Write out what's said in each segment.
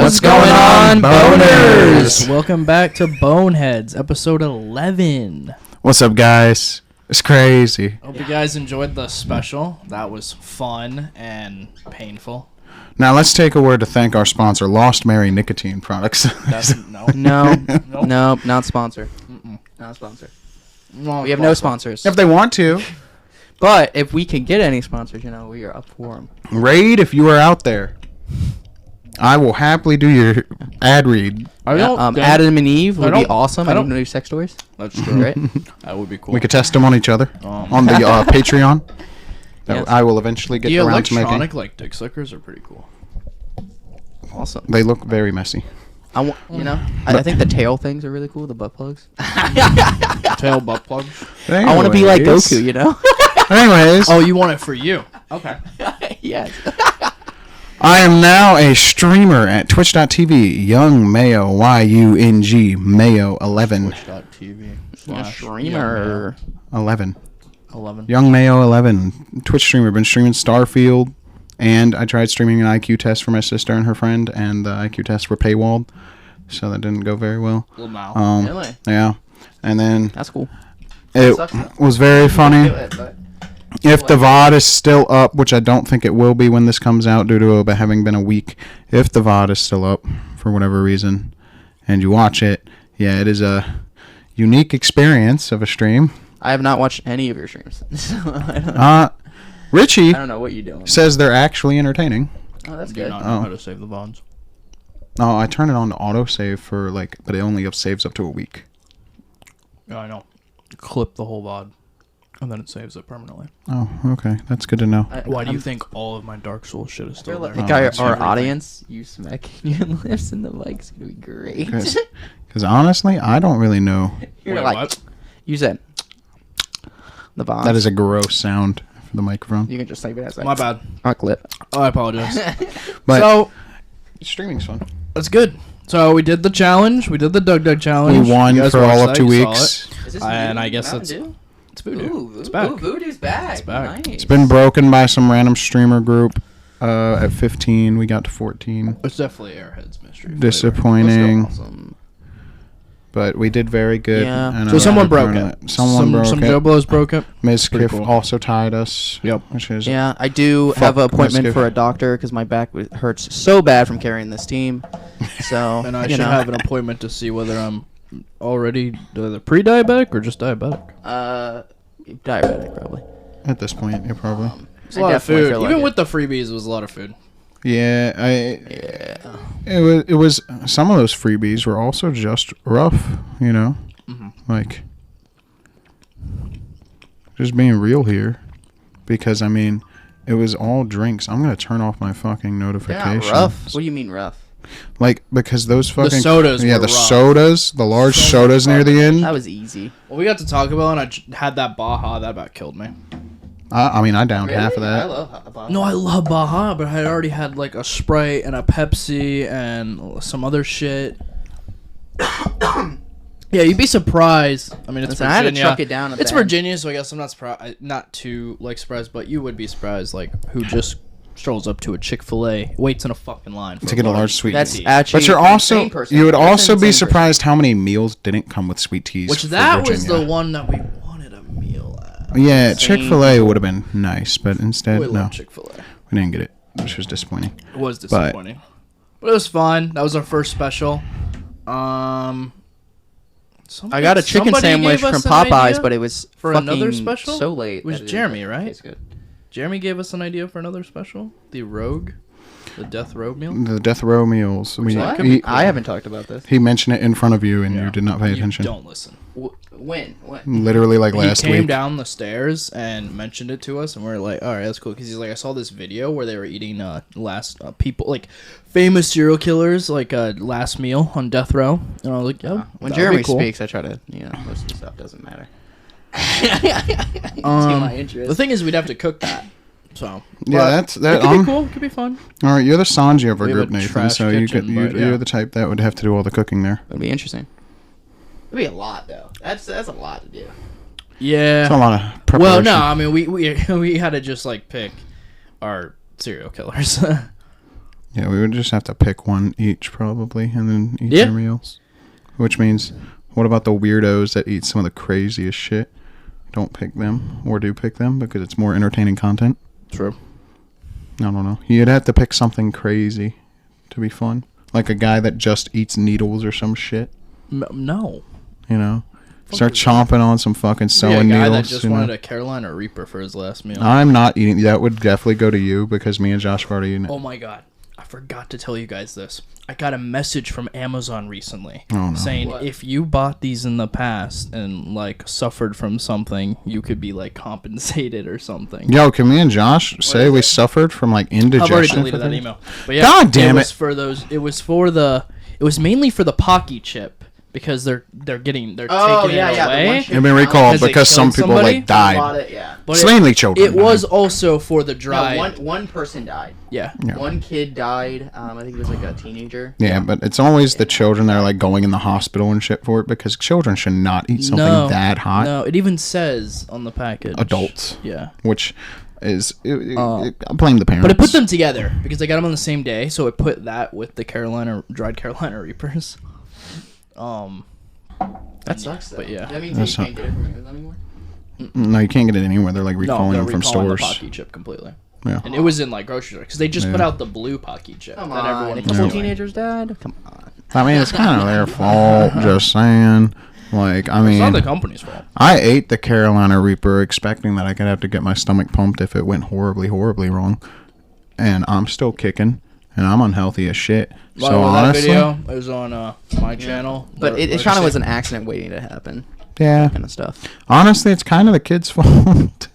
What's going on, boners? Welcome back to Boneheads, episode 11. What's up, guys? It's crazy. Hope you guys enjoyed the special. That was fun and painful. Now let's take a word to thank our sponsor, Lost Mary Nicotine Products. No, not sponsor. Not sponsor. We have no sponsors. If they want to. But if we can get any sponsors, we are up for them. Raid, if you are out there, I will happily do your ad read. Adam and Eve would be awesome. I don't know sex toys. That's true. Right? That would be cool. We could test them on each other on the Patreon. Yes. I will eventually get around to making. The electronic dick suckers are pretty cool. Awesome. They look very messy. I think the tail things are really cool. The butt plugs. Tail butt plugs. I want to be like Goku. Anyways. Oh, you want it for you? Okay. Yes. I am now a streamer at twitch.tv, Young Mayo, Y-U-N-G, Mayo 11. Twitch.tv. Streamer. 11. 11. Young Mayo 11. Twitch streamer. Been streaming Starfield, and I tried streaming an IQ test for my sister and her friend, and the IQ tests were paywalled, so that didn't go very well. Really? Yeah. And then... That's cool. It was very funny. If the VOD is still up, which I don't think it will be when this comes out due to having been a week, if the VOD is still up for whatever reason and you watch it, yeah, it is a unique experience of a stream. I have not watched any of your streams. So Richie I don't know what you're doing. Says they're actually entertaining. Oh, that's good. good. Do not know how to save the VODs. Oh, I turn it on to autosave for but it only saves up to a week. Yeah, I know. Clip the whole VOD. And then it saves it permanently. Oh, okay. That's good to know. Why do you think all of my Dark Souls shit is still there? Our audience, you smacking your lips in the mic's going to be great. Because honestly, I don't really know. You're what? You said the VOD. That is a gross sound for the microphone. You can just save it as my bad. Our clip. Oh, I apologize. But so, streaming's fun. That's good. So we did the challenge. We did the Doug challenge. We won for all of 2 weeks. And I guess it's Voodoo. Ooh, it's back. Voodoo's back. It's back. Nice. It's been broken by some random streamer group. At 15, we got to 14. It's definitely Airhead's mystery. Disappointing. Awesome. But we did very good. Yeah. So someone broke it. Someone broke it. Some Joe Blows broke it. Ms. Kiff cool. also tied us. Yep. Which is I do have an appointment for a doctor because my back hurts so bad from carrying this team. So and I should have an appointment to see whether I'm already either pre-diabetic or just diabetic. Diabetic probably. At this point, yeah, probably. It's a lot of food. Even with the freebies, it was a lot of food. Yeah, It was some of those freebies were also just rough, Mm-hmm. Like just being real here, because it was all drinks. I'm gonna turn off my fucking notifications. They're not rough. What do you mean rough? Like, because those fucking... The sodas were rough. sodas, the large sodas near the end. That was easy. Well, we got to talk about it, and I had that Baja. That about killed me. I downed half of that. I love Baja. No, I love Baja, but I had already had, like, a Sprite and a Pepsi and some other shit. Yeah, you'd be surprised. I mean, it's Virginia. I had to chuck it down at It's the end. Virginia, so I guess I'm not surprised. Not too, surprised, but you would be surprised, who just... strolls up to a Chick-fil-A, waits in a fucking line to get a large sweet That's tea. actually But you would also be surprised how many meals didn't come with sweet teas. Which that was the one that we wanted a meal at. Yeah, Chick-fil-A would have been nice, but instead, we no. love Chick-fil-A. We didn't get it, which was disappointing. It was disappointing. But it was fun. That was our first special. I got a chicken sandwich from Popeyes, but it was for another special. So late. It was Jeremy, right? Tastes good. Jeremy gave us an idea for another special. The Rogue. The Death Row meal. The Death Row meals. I haven't talked about this. He mentioned it in front of you, and you did not pay attention. Don't listen. When? Literally, last week. He came down the stairs and mentioned it to us, and we were like, all right, that's cool. Because he's like, I saw this video where they were eating people, famous serial killers, last meal on death row. And I was like, yeah. When Jeremy speaks, I try to, most of the stuff doesn't matter. The thing is, we'd have to cook that. So yeah, that could be cool. Could be fun. All right, you're the Sanji of our group, Nathan. trash So kitchen, you're the type that would have to do all the cooking there. It'd be interesting. It'd be a lot though. That's a lot to do. Yeah, it's a lot of preparation. Well, no, I mean we had to just pick our serial killers. Yeah, we would just have to pick one each probably, and then eat their meals. Which means, what about the weirdos that eat some of the craziest shit? Don't pick them, or do pick them, because it's more entertaining content. True. I don't know. You'd have to pick something crazy to be fun. Like a guy that just eats needles or some shit. No. You know? Start chomping on some fucking sewing needles. A guy needles. that just wanted a Carolina Reaper for his last meal. I'm not eating. That would definitely go to you, because me and Josh have already eaten it. Oh my god. I forgot to tell you guys this. I got a message from Amazon recently saying if you bought these in the past and like suffered from something, you could be like compensated or something. Yo, can me and Josh say we suffered from like indigestion? I've already deleted that email. But yeah, God damn it! It was mainly for the Pocky chip. Because they're taking it away. They've been recalled because some people like died. But mainly children. It was also for the dry. No, one person died. Yeah. One kid died. I think it was like a teenager. Yeah, but it's always the children that are like going in the hospital and shit for it, because children should not eat something that hot. No, it even says on the package. Adults. Yeah. Which is I blame the parents. But it put them together because I got them on the same day, so it put that with the dried Carolina Reapers. That sucks though. But yeah. That means you can't get it from Amazon anymore? No, you can't get it anywhere. They're like recalling them from stores. The Pocky chip completely. Yeah. And it was in like grocery stores because they just put out the blue Pocky chip. Come that on, everyone a couple teenagers died. Come on. I mean, it's kind of their fault. Just saying. Like, I mean, it's not the company's fault. I ate the Carolina Reaper expecting that I could have to get my stomach pumped if it went horribly, horribly wrong, and I'm still kicking. And I'm unhealthy as shit. So honestly, that video is on my channel. But it kind of was an accident waiting to happen. Yeah. That kind of stuff. Honestly, it's kind of the kid's fault.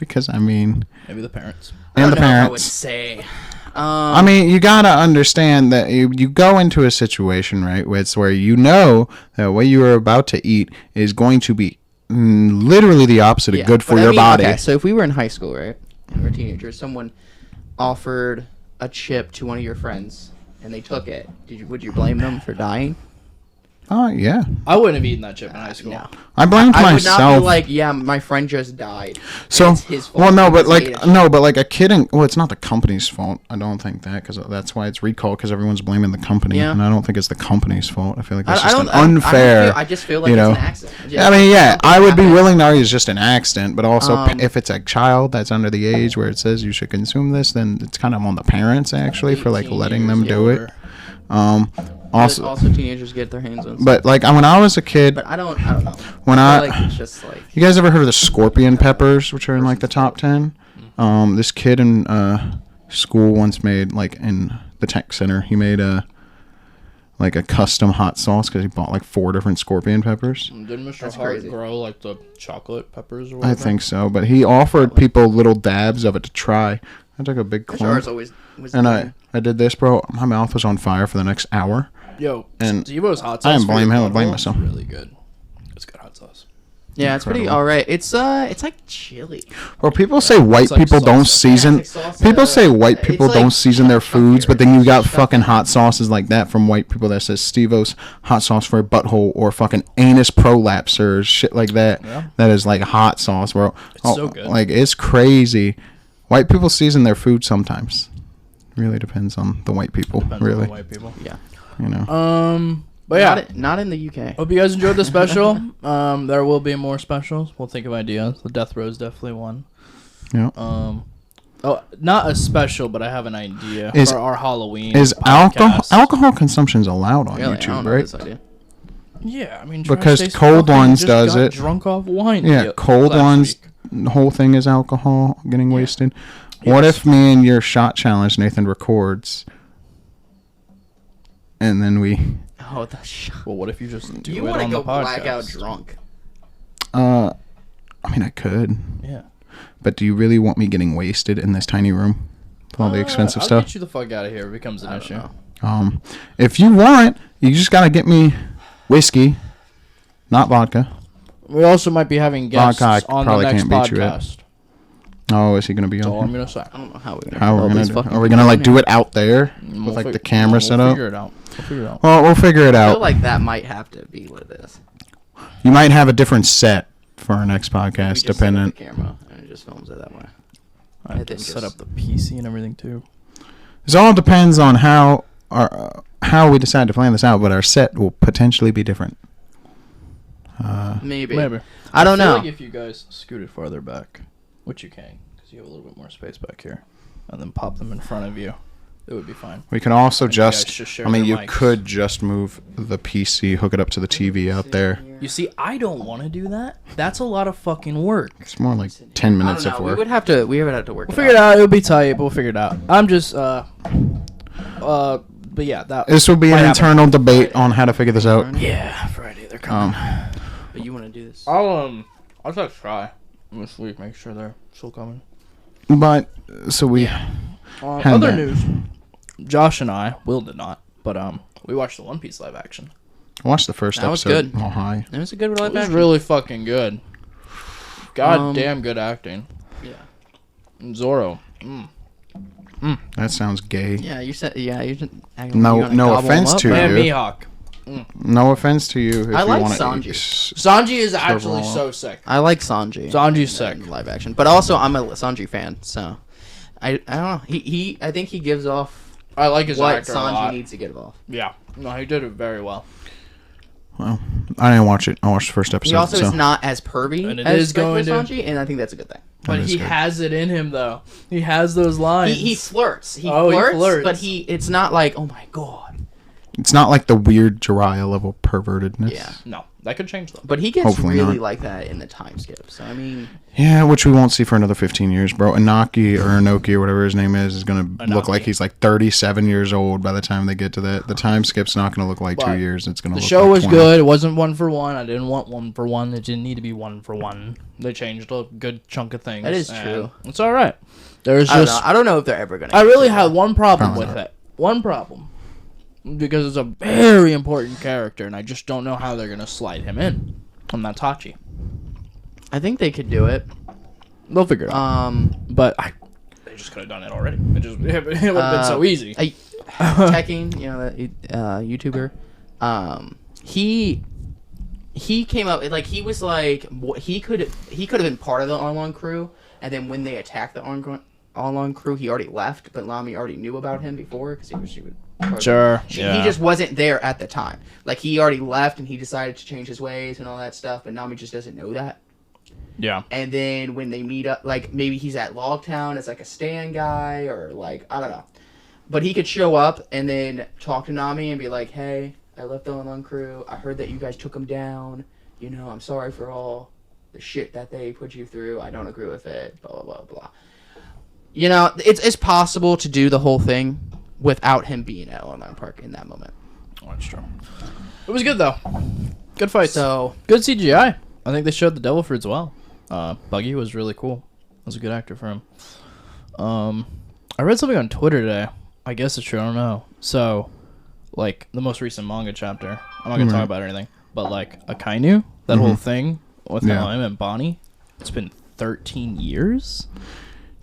Because, I mean... Maybe the parents. And the parents. I would say. I mean, you gotta understand that you go into a situation, right, where you know that what you are about to eat is going to be literally the opposite of good for your body. Okay, so if we were in high school, right, or teenagers, someone offered a chip to one of your friends and they took it, would you blame them for dying? Yeah. I wouldn't have eaten that chip in high school. No. I blamed myself. I would not be like, yeah, my friend just died. So, it's his fault. well, no, but like a kid, it's not the company's fault. I don't think that, because that's why it's recalled, because everyone's blaming the company, and I don't think it's the company's fault. I feel like that's just an unfair. I just feel like it's an accident. I mean, yeah, I would be willing to argue it's just an accident, but also if it's a child that's under the age where it says you should consume this, then it's kind of on the parents actually for like letting them do it. Also teenagers get their hands on. But like when I was a kid, but I don't know. When it's just like, you guys ever heard of the scorpion peppers, which are in like the top 10? This kid in school once made, like in the tech center, he made a custom hot sauce because he bought like 4 different scorpion peppers. Didn't Mr. Hart grow like the chocolate peppers or whatever? I think so, but he offered people little dabs of it to try. I took a big clump, and I did this, bro. My mouth was on fire for the next hour. Yo, and Steve-O's hot sauce. I didn't blame him. I blame myself. Really good. It's good hot sauce. Yeah, it's pretty all right. It's like chili. Well, people say white people don't season. People say white people don't season their foods, but then you got fucking hot sauces like that from white people that says Steve-O's hot sauce for a butthole or fucking anus prolapse or shit like that. Yeah. That is like hot sauce, bro. It's so good. Like, it's crazy. White people season their food sometimes. Really depends on the white people. Depends really. on the white people. Yeah. You know. But yeah, not in the UK. Hope you guys enjoyed the special. There will be more specials. We'll think of ideas. The death row is definitely one. Yeah. Not a special, but I have an idea for our Halloween. Is alcohol consumption's allowed on YouTube, right? Yeah, I mean, because Cold Ones does it. Drunk off wine. Yeah, Cold Ones. The whole thing is alcohol getting wasted. Yes. What if me and your shot challenge, Nathan, records, and then we? Oh, the shot. Well, what if you just do you it on the podcast? You want to go blackout drunk? I mean, I could. Yeah. But do you really want me getting wasted in this tiny room with all the expensive stuff? I'll get you the fuck out of here if it becomes an issue. If you want, you just gotta get me whiskey, not vodka. We also might be having guests on the next podcast. Oh, is he gonna be on? That's all I'm gonna say. I don't know how we're gonna do it. Are we gonna like do it out there with like the camera set up? We'll figure it out. Well, we'll figure it out. I feel like that might have to be what it is. You might have a different set for our next podcast, dependent. Set up the camera and it just films it that way. I have to set up the PC and everything too. This all depends on how we decide to plan this out, but our set will potentially be different. Maybe. I don't feel know. like if you guys scooted farther back, which you can, because you have a little bit more space back here, and then pop them in front of you, it would be fine. We can also And you guys just, just share I mean, your you mics. could just move the PC, hook it up to the TV out there. You see, I don't want to do that. That's a lot of fucking work. It's more like 10 I minutes don't of know. We work. would have to work. We'll figure it out. It'll be tight, but we'll figure it out. I'm just, but yeah, that. This will be might an happen. internal debate on how to figure this out. Yeah, Friday they're coming. But you want to do this? I'll just try this week. Make sure they're still coming. But, so we... Other that. news. Josh and I, Will did not, but we watched the One Piece live action. I watched the first That was episode. good. Oh, hi. It was a good It live was action. really fucking good. God damn good acting. Yeah. Zoro. That sounds gay. Yeah, you said. Yeah, you didn't. No offense to And you. Mihawk. No offense to you. If I you like wanna Sanji. Sanji is actually Server so sick. I like Sanji. Sanji's sick. in live action, but also I'm a Sanji fan, so I don't know. I think he gives off I like his what actor a Sanji lot. needs to give off. Yeah. No, he did it very well. Well, I didn't watch it. I watched the first episode. He also so. is not as pervy And it as is going regular to- Sanji, and I think that's a good thing. But is he good. has it in him, though. He has those lines. He flirts. He Oh, he flirts, flirts. but it's not like, oh my god. It's not like the weird Jiraiya level pervertedness. Yeah. No, that could change, though. But he gets Hopefully really not. like that in the time skip. So I mean, Yeah, which we won't see for another 15 years, bro. Inaki or Inoki or whatever his name is going to look like he's like 37 years old by the time they get to that. The time skip's not going to look like But 2 years. It's going to The look show like was 20. good. It wasn't 1-for-1. I didn't want 1-for-1. It didn't need to be 1-for-1. They changed a good chunk of things. That is and true. It's all right. There's I just. don't know if they're ever gonna. I really had one problem Probably with not. it. One problem. Because it's a very important character, and I just don't know how they're going to slide him in. I'm not Tachi. I think they could do it. They'll figure it out. But they just could have done it already. It would have been so easy. Tekken, you know, that YouTuber, he came up like he was like he could have been part of the Arlong crew, and then when they attacked the Arlong crew, he already left, but Lamy already knew about him before because he was Sure. He Yeah. just wasn't there at the time. Like he already left and he decided to change his ways and all that stuff, but Nami just doesn't know that. Yeah. And then when they meet up, like maybe he's at Logtown as like a stand guy or like I don't know, but he could show up and then talk to Nami and be like, "Hey, I left the Arlong crew. I heard that you guys took him down. You know, I'm sorry for all the shit that they put you through. I don't agree with it. Blah blah blah blah." You know, it's possible to do the whole thing without him being at Arlong Park in that moment. Oh, that's true. It was good, though. Good fight. So Good CGI. I think they showed the devil fruits well. Buggy was really cool. Was a good actor for him. I read something on Twitter today. I guess it's true. I don't know. So, like, the most recent manga chapter. I'm not going to talk about it or anything. But, like, Akainu, that whole thing with him and Bonnie, it's been 13 years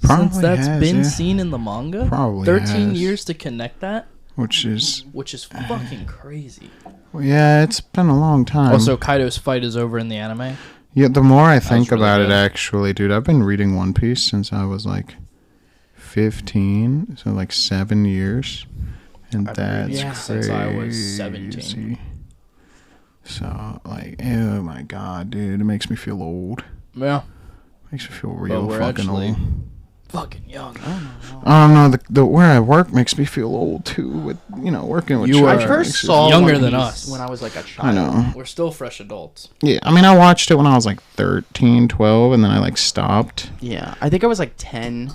Probably since that's has, been yeah. seen in the manga. Probably 13 has. years to connect that, Which is, which is fucking crazy. yeah, it's been a long time. Also, Kaido's fight is over in the anime. Yeah, the more I think really about it, good. actually, dude, I've been reading One Piece since I was like 15, so like 7 years, and I've been reading that's since crazy. I was 17. So, like, oh my god, dude, it makes me feel old. Yeah. Makes me feel real we're fucking actually- old. Fucking young. I don't know, the where I work makes me feel old too. With working with You children. are I first makes it- saw younger One than Piece us. when I was like a child. I know. We're still fresh adults. Yeah, I mean, I watched it when I was like 13, 12, and then I like stopped. Yeah, I think I was like 10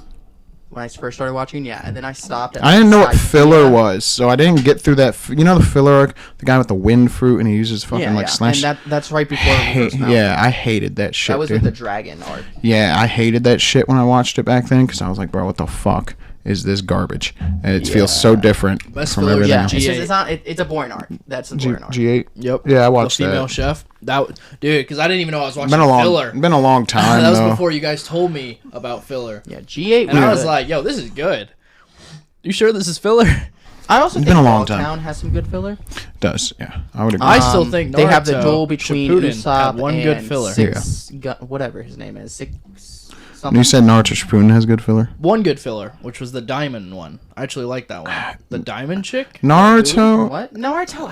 when I first started watching. Yeah, and then I stopped. At, I didn't know what Side filler Thea. was, so I didn't get through that. The filler arc, the guy with the wind fruit, and he uses fucking Yeah, like yeah. slash. And that's right before Reverse Mountain. Yeah, I hated that shit. That was dude. with the dragon arc. Yeah, I hated that shit when I watched it back then because I was like, bro, what the fuck is this garbage? And it feels so different Best from filler, everything Yeah, else. it's, G8. just, it's not. It's a boring arc. That's the boring arc. G8. Yep. Yeah, I watched the female that. chef. Dude, because I didn't even know I was watching Been a filler. long time. That was though. before you guys told me about filler. Yeah, G8. And I was good. like, yo, this is good. You sure this is filler? I also It's think been a long time. Town has some good filler. Does yeah, I would agree. I still think they have the Naruto duel between Shippuden Usopp had one good and filler. whatever his name is. something. You said Naruto Shippuden has good filler. One good filler, which was the diamond one. I actually like that one. The diamond chick. Naruto. What? Naruto.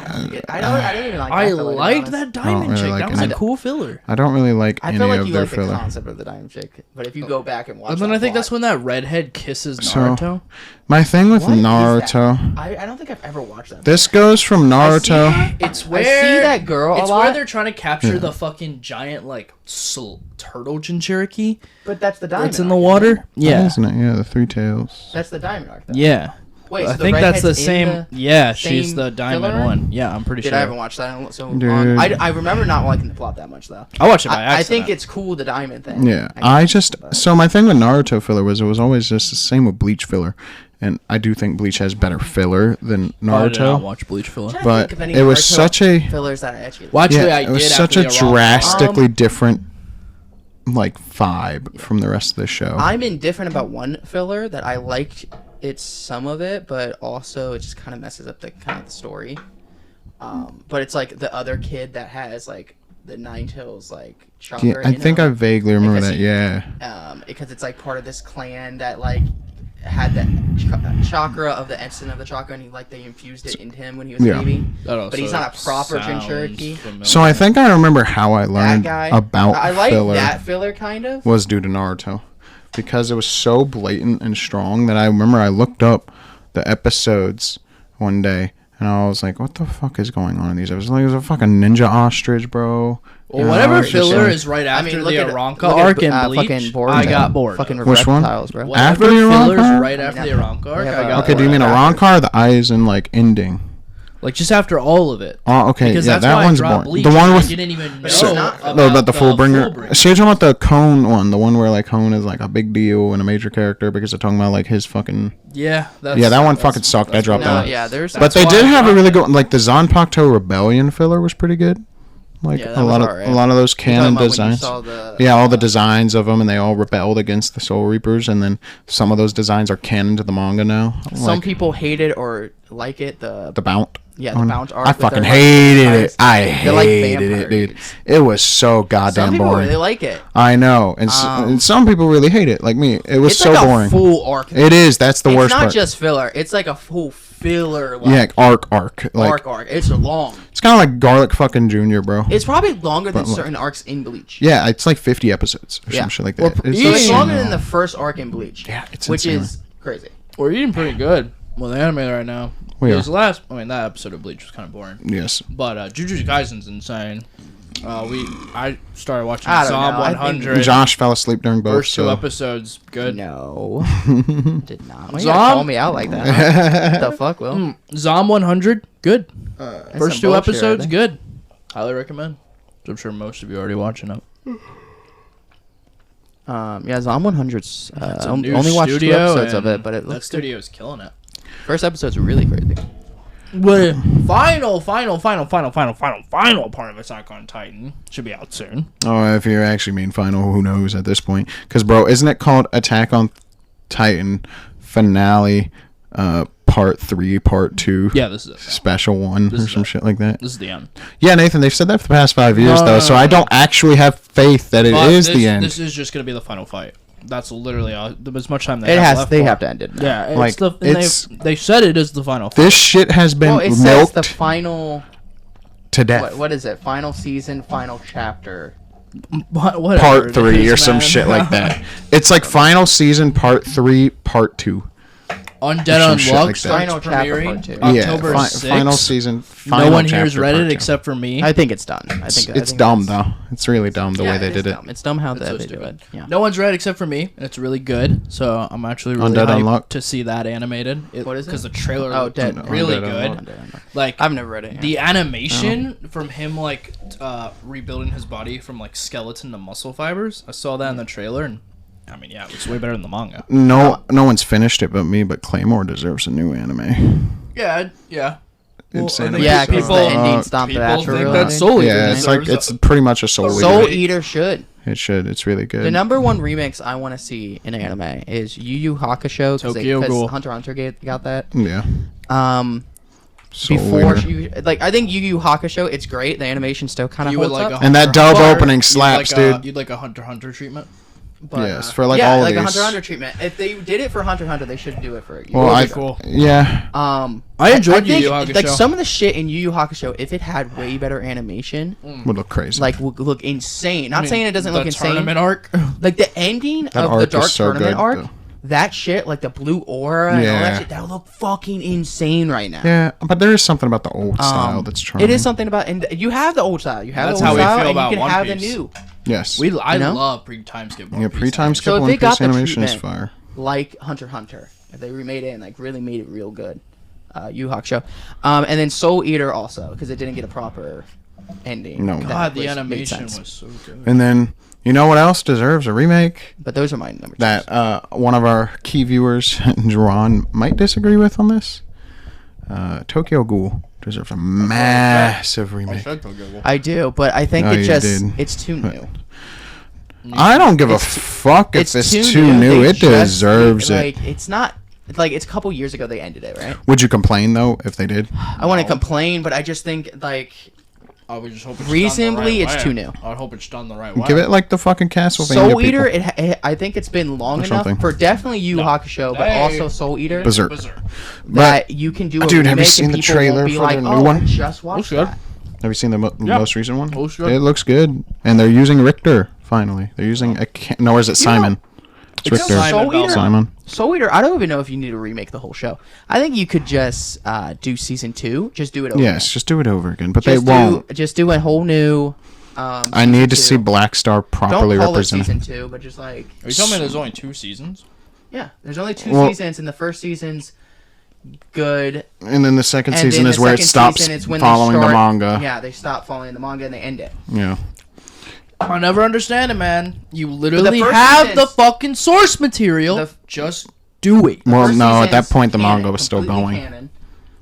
I don't even like. I that filler, to be liked honest. that diamond really chick. like That was any- a cool filler. I don't really like I any feel like of you their like the filler. concept of the diamond chick, but if you go back and watch, And then that I think that's plot- when that redhead kisses So- Naruto. My thing with What is Naruto. I don't think I've ever watched that. This goes from Naruto. It's I where see that girl a It's lot, where they're trying to capture the fucking giant like turtle Jinchuriki. but that's the diamond. It's in the arc, water. isn't it? Yeah, Isn't it? Yeah, the Three Tails. That's the diamond arc. Though. yeah. Wait, I so the think that's the redhead's in same. the Yeah, she's same the diamond filler? one. Yeah, I'm pretty Dude, sure. I haven't watched that. So Dude. I remember not liking the plot that much though. I watched it by I accident. think it's cool the diamond thing. Yeah, but- so my thing with Naruto filler was it was always just the same with Bleach filler, and I do think Bleach has better filler than I did not Naruto. watch Bleach filler. I'm trying to But think of any it was Naruto such a fillers that I actually. Well, actually, yeah, I it did. was after such a the Iran- drastically different like vibe from the rest of the show. I'm indifferent about one filler that I liked. It's some of it, but also it just kind of messes up the kind of the story. But it's like the other kid that has like the Nine Tails like chakra. Yeah, I in think I him. vaguely remember Because that. he- Yeah, Because it's like part of this clan that like had the chakra of the essence of the chakra, and they infused it into him when he was Yeah. a baby. That also But he's not a proper sounds Jinchuriki. familiar. so I think I remember how I That learned guy. about I like filler that filler kind of. was due to Naruto, because it was so blatant and strong that I remember I looked up the episodes one day. And I was like, "What the fuck is going on in these episodes?" Like, there's a fucking ninja ostrich, bro. Well, You know, whatever it's just filler like- is right after look the at- Aranka look at, arc and fucking Bleach, Boruto. I got bored. Fucking Which one? reptiles, bro. Whatever After the fillers Aranka? right after the Aranka arc, Yeah, I got Okay, do you bored. mean Aranka or the eyes and like ending? Like just after all of it? Oh, okay, Because yeah, that's that why one's I dropped boring. Bleach. The one with I didn't even know So- not- about the Fullbringer. So you're talking about the Cone one, the one where like Cone is like a big deal and a major character because they're talking about like his fucking. Yeah, that's, Yeah, that one that's- fucking sucked. I that's dropped what- that one. Yeah, there's. But they why did I have a dropped really it. good one. Like the Zanpakuto Rebellion filler was pretty good. Like Yeah, that a was lot of alright. a lot of those You're talking canon about when you designs. saw the- Yeah, all the designs of them, and they all rebelled against the Soul Reapers, and then some of those designs are canon to the manga now. Some Like people hate it or like it. The Bount. Yeah, the one. Bount arc I with fucking their, like, hated vampires. it. I They're like hated it, dude. vampires. It was so goddamn some people boring. really like it. I know, and, and some people really hate it, like me. It was It's so like boring. a full arc. It is. That's the it's worst not part. just filler. It's like a full filler. Yeah, Like, arc. Like arc. It's long. it's kind of like Garlic fucking Junior, bro. It's probably longer than But, like- certain arcs in Bleach. Yeah, it's like 50 episodes or Yeah. some shit like Or that. per- It's So it's insane. longer than the first arc in Bleach. Yeah, it's which insane. is crazy. We're eating pretty good. Well, the anime right now. We are. That episode of Bleach was kind of boring. Yes. But Jujutsu Kaisen's insane. I started watching I don't Psalm know, I think- 100. Josh fell asleep during both. First two So. episodes, good. No, did not. Why you Zom? gotta call me out like that? What the fuck, Will? Zom 100, good. That's First some two bullshit, episodes, right good. Highly recommend. I'm sure most of you are already watching it. Yeah, Zom 100's. It's a Only new watched 2 studio, episodes of and it, but it that looks good. studio's killing it. First episode's really crazy. But final part of Attack on Titan should be out soon. Oh, if you actually mean final, who knows at this point? Because, bro, isn't it called Attack on Titan Finale Part 3, Part 2? Yeah, this is it. Special 1 This or is some it. shit like that? This is the end. Yeah, Nathan, they've said that for the past 5 years, No, though, no, so no, I no. don't actually have faith that it is But the end. This is just gonna be the final fight. That's literally all, as much time they It have has. left They for. have to end it. now. Yeah, Like, it's the, and it's- they said it is the final fight. This shit has been Well, it says milked the final. to death. What is it? Final season, final chapter. Whatever Part it 3 is, or some man. shit like that. It's like final season, Part 3, Part 2. Undead Some shit Unluck like that. starts Final chapter premiering part 2. October Yeah, 6th. final season, final No one here is chapter, Reddit Part 2. except for me. I think it's done. I think It's dumb, though. It's really dumb the way they did it. Dumb. It's dumb how It's so they do stupid. it. Yeah. No one's read except for me, and it's really good. So I'm actually really Undead hyped Unluck? to see that animated. What is it? Because the trailer Oh, looked Dead. really Undead good. Unluck. Like I've never read it. Yeah. the animation from him like rebuilding his body from like skeleton to muscle fibers. I saw that in the trailer, and I mean, yeah, it was way better than the manga. No one's finished it but me, but Claymore deserves a new anime. Yeah. Insanity. Yeah, because people- the ending stomped the People actual. think that's Soul Eater. Yeah, it's like deserves it's pretty much a Soul Soul Eater. Eater should. It should. It's really good. The number one remix I want to see in anime is Yu Yu Hakusho Tokyo Ghoul. because Hunter x Hunter got that. Yeah. Soul Before Eater. you like, I think Yu Yu Hakusho, it's great. The animation still kind of You would holds like up. a And that dub Hunter- opening you'd slaps, like dude. You'd like a Hunter x Hunter treatment. But, Yes, for, like, yeah, all of like a these. Hunter x Hunter treatment. If they did it for Hunter x Hunter, they should do it for you. Well, cool. Yeah. I enjoyed Yu think, Yu Hakusho. like some of the shit in Yu Yu Hakusho, if it had way better animation, Would look crazy. like would look insane. Not saying it doesn't the look insane. tournament arc. Like the ending That of arc the is Dark so Tournament good, arc, though. that shit, like the blue aura and all Yeah. that shit, that would look fucking insane right now. yeah, but there is something about the old style that's charming. It is something about, and you have the old style. You have That's the how old we style, feel and about you can One have Piece. the new. Yes. I know? love pre-time skip. One Yeah, Piece pre-time animation. skip if One they got Piece the animation is treatment- fire. Like Hunter x Hunter, if they remade it and like really made it real good, Yu Yu Hakusho, and then Soul Eater also because it didn't get a proper ending. No. That God, the made animation sense. was so good. And then, you know what else deserves a remake? But those are my number two. That one of our key viewers, Jerron, might disagree with on this. Tokyo Ghoul deserves a massive remake. I do, but I think Oh, it you just did. it's too new. I don't give a It's too- fuck if it's too new. They It just- deserves it. Like it's not like it's a couple years ago they ended it, right? Would you complain though if they did? I want to complain, but I just think like I would just hope it's reasonably, done the it's right too way. new. I would hope it's done the right way. Give it like the fucking Castlevania Soul people. Eater. I think it's been long Or enough something. for definitely Yu Yu Hakusho, but Hey. also Soul Eater. Berserk. That you can do a Dude, remake have you seen and the people trailer won't be for like, the new oh, one? I just watched good. that. Have you seen the most recent one? Looks good. It looks good, and they're using Richter finally. They're using no, or is it Simon? It's You know, Richter. Soul Eater, Simon. Soul Eater. I don't even know if you need to remake the whole show. I think you could just do season 2. Just do it over. Yes, just do it over again, but Just they won't. Just do a whole new. I need to see Black Star properly Don't call represented. it season 2, but just like Are you telling me there's only 2 seasons? yeah, there's only 2 Well- seasons, and the first season's good. And then the second And season then is the where it second stops season is when following they the start, manga. Yeah, they stop following the manga and they end it. Yeah. I never understand it, man. You literally first have the season's- fucking source material. The- Just do it. Well, First no, at that season's point the canon, manga was still completely going. canon.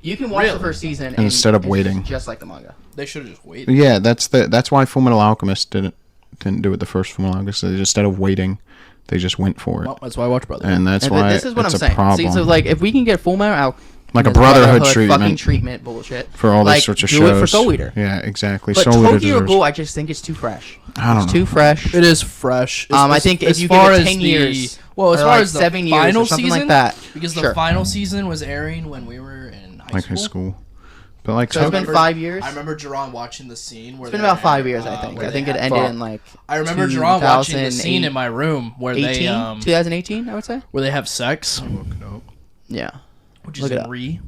You can watch Really? the first season Instead of it's waiting. just like the manga. They should have just waited. Yeah, that's why Fullmetal Alchemist didn't do it the first Fullmetal Alchemist. Instead of waiting, they just went for it, Well, that's why I watch Brother. and that's And why this is what it's I'm a saying. problem. See, so like if we can get Full Metal Alchemist, Like a brotherhood fucking treatment. treatment bullshit for all like, these sorts of do shows. it for Soul Eater. Yeah, exactly. But Soul Eater Tokyo deserves. Ghoul, I just think it's too fresh. I don't It's know. too fresh. It is fresh. I think if as you give far it as 10 the- years, well, as or far like as the 7 years or final something season, like that, because the sure. final season was airing when we were in high Like school. high school, but like So it's Tokyo- been 5 years. I remember Jerron watching the scene where It's been they about 5 had, years, I think. where I they think it had- ended in like I remember Jerron watching the 2008 scene in my room where they 2018, I would say. where they have sex, Yeah. which is Look it in up. Re.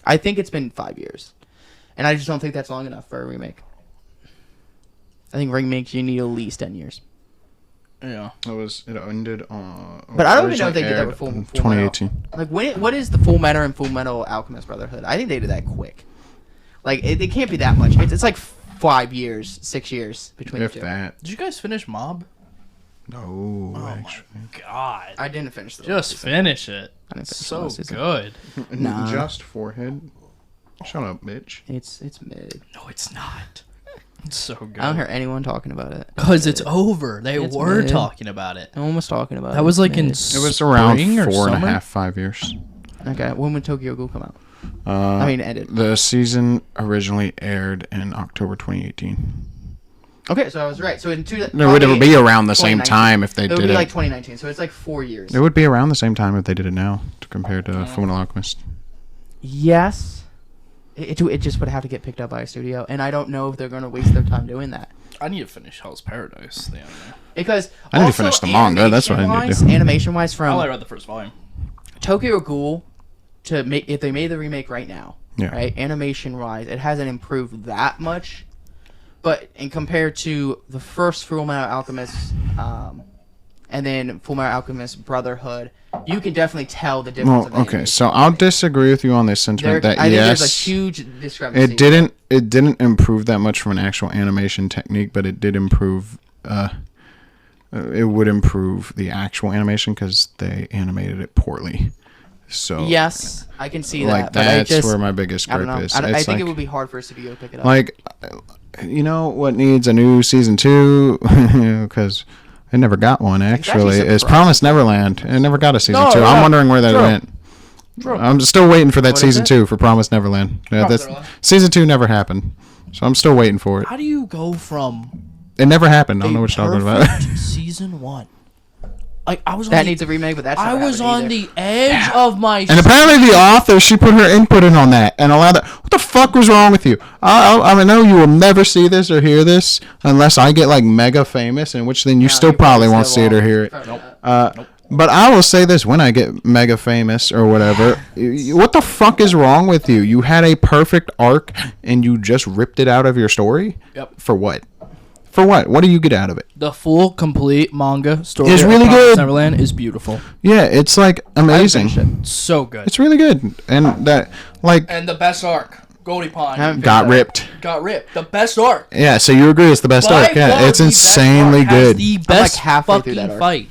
I think it's been 5 years. And I just don't think that's long enough for a remake. I think remakes you need at least 10 years. Yeah. it ended. But I don't even know if they did that with Full 2018. Like what is the Full Metal and Full Metal Alchemist Brotherhood? I think they did that quick. Like it can't be that much. It's like 5 years, 6 years between If the two. that. Did you guys finish Mob? No, Oh actually. my god. I didn't finish the Just finish it. I didn't finish the So last season. good. Nah. Just forehead. Shut up, bitch. It's mid. No, it's not. It's so good. I don't hear anyone talking about it. Because it's over. They It's were mid. talking about it. No one was talking about it. That was like in Mid. It was around spring or 4.5, summer? 5 years. Okay, when would Tokyo Ghoul come out? I mean, ended. The season originally aired in October 2018. Okay, so I was right. So in two, It would be around the same 2019. time if they It would did be it. like 2019. So it's like 4 years. It would be around the same time if they did it now, compared to Fullmetal Alchemist. Yes. It just would have to get picked up by a studio, and I don't know if they're going to waste their time doing that. I need to finish Hell's Paradise. The anime. Because I need to also, finish the manga, that's what I need to do. Animation-wise, I from only read the first volume. Tokyo Ghoul to make, if they made the remake right now, Yeah. right, animation-wise, it hasn't improved that much. But in compared to the first Fullmetal Alchemist, and then Fullmetal Alchemist Brotherhood, you can definitely tell the difference. Well, okay, so I'll disagree with you on this sentiment that I think yes, there's a huge discrepancy. it didn't improve that much from an actual animation technique, but it did improve. It would improve the actual animation because they animated it poorly. So Yes, I can see that. like but I that's just, where my biggest I don't gripe know. is. I It's think it like- would be hard for a studio to pick it up. Like, you know what needs a new season 2? Because it never got one, actually. It's surprising. Promised Neverland. It never got a season No, 2. yeah. I'm wondering where that True. went. True. I'm still waiting for that What is season it? 2 for Promised Neverland. Promised Neverland. Season 2 never happened. So I'm still waiting for it. How do you go from It never happened. I don't know a what you're talking about. perfect season 1 like I was on That the, needs a remake, but that's I never was happened on either. the edge of my And apparently the author, she put her input in on that and allowed that. What the fuck was wrong with you? I know you will never see this or hear this unless I get like mega famous, in which then you still probably won't see it or hear it. But I will say this: when I get mega famous or whatever, what the fuck is wrong with you? You had a perfect arc and you just ripped it out of your story? Yep. For what? For what? What do you get out of it? The full, complete manga story It's of really Promised good. Neverland is beautiful. Yeah, it's like amazing. It's so good. It's really good. And that, like, And the best arc, Goldie Pond, Haven't got ripped. got ripped. The best arc. Yeah, so you agree it's the best By arc? Yeah, far it's the best insanely arc. Has good. the I'm like best halfway through that fucking arc. fight.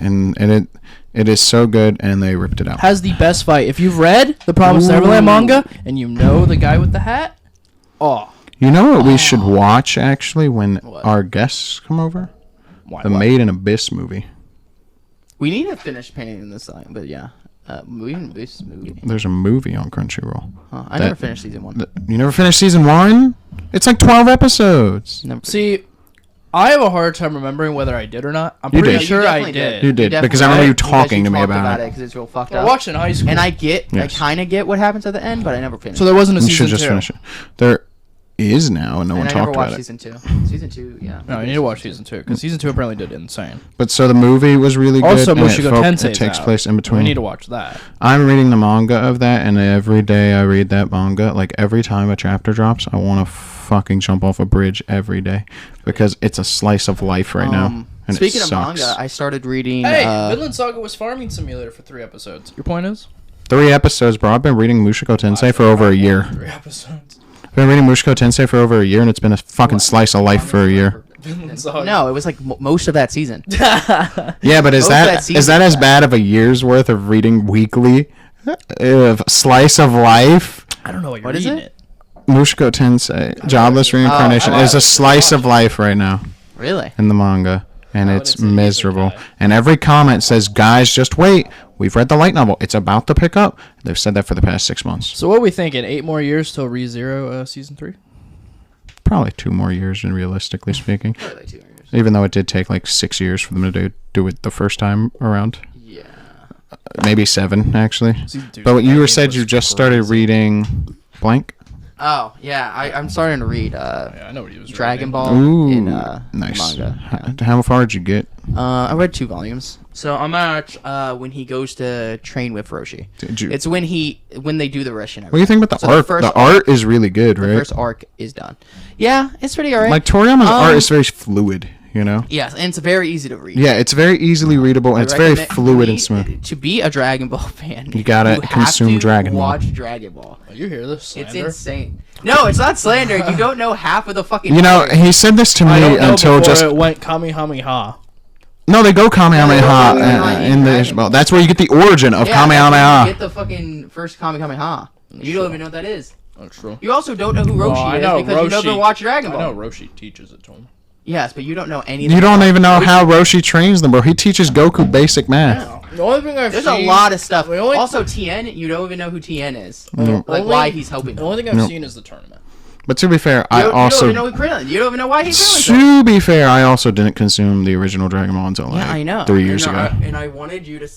And it is so good, and they ripped it out. Has the best fight. If you've read the Promised Ooh. Neverland manga and you know the guy with the hat, oh, You know what we should watch actually when What? our guests come over? why? The Made in Abyss movie. We need to finish painting this thing, but yeah. This movie. There's a movie on Crunchyroll. Huh, I That- never finished season 1. You never finished season 1? It's like 12 episodes. Never. See, I have a hard time remembering whether I did or not. I'm You pretty did. sure I definitely did. You did, definitely because I remember you did, because talking to me talked about it. because it's real fucked I up. watched in high school. And I Yes. kind of get what happens at the end, but I never finished. so there wasn't a You season should just 2. finish it. There is now, and no one and I never talked watched about it. season 2. Season 2, yeah. No, you need to watch season 2 because season 2 apparently did insane. But so the movie was really good. Also, and it Mushoku Tensei it takes out. place in between. We need to watch that. I'm reading the manga of that, and every day I read that manga, like every time a chapter drops, I want to fucking jump off a bridge every day because it's a slice of life right now. And Speaking it of sucks. manga, I started reading. Hey, Vinland Saga was Farming Simulator for 3 episodes. Your point is? 3 episodes, bro. I've been reading Mushoku Tensei for over a year. 3 episodes. I've been reading Mushoku Tensei for over a year, and it's been a fucking slice of life for a year. Vinland Saga. No, it was like most of that season. Yeah, but is Most of that that season as is bad of a year's worth of reading weekly? Of slice of life? I don't know what you're What is reading it? Mushoku Tensei, Jobless Reincarnation, is a slice of life right now Really? in the manga, and Oh, it's it's an easy miserable. guy. And every comment says, "Guys, just wait. We've read the light novel. It's about to pick up." They've said that for the past 6 months. So what are we thinking? 8 more years till ReZero season 3? Probably 2 more years, realistically speaking. Probably like 2 years. Even though it did take like 6 years for them to do it the first time around. Yeah. Maybe 7, actually. Season 2. But you said you just started reading blank? Oh yeah, I'm starting to read Yeah, I know what he was Dragon reading. Ball Ooh, in nice. manga. How far did you get? I read 2 volumes. So I'm at when he goes to train with Roshi. Did you? It's when they do the rush and What do you think about the So art? first The art is really good, The right? first arc is done. Yeah, it's pretty alright. Like Toriyama's art Um, is very fluid, you know. Yes, and it's very easy to read. Yeah, it's very easily readable and I it's very recommend- fluid and to smooth. be- To be a Dragon Ball fan, You gotta have consume to Dragon Ball. Watch Dragon Ball. Oh, you hear this? It's Slander? insane. No, it's not slander. You don't know half of the fucking. You know, story. he said this to I me don't know until before just it went Kamehameha. no. They go Kamehameha Kamehameha in the Dragon Ball. That's where you get the origin of Yeah, that's when you Kamehameha. get the fucking first Kamehameha. You don't even know what that is. That's true. You also don't know who Roshi I is know because you never Roshi- watched Dragon I know Ball. Roshi teaches it to him. Yes, but you don't know anything. You don't about even know Roshi. how Roshi trains them, bro. He teaches Goku basic math. The only thing I've There's seen, a lot of stuff. The only- Also, Tien, you don't even know who Tien is. No. Like Only- why he's helping. The them. only thing I've Nope. seen is the tournament. But to be fair, I You don't also even know who Krillin. You don't even know why he's Krillin. to be fair, I also didn't consume the original Dragon Ball until like Yeah, I know. 3 years and ago. And I wanted you to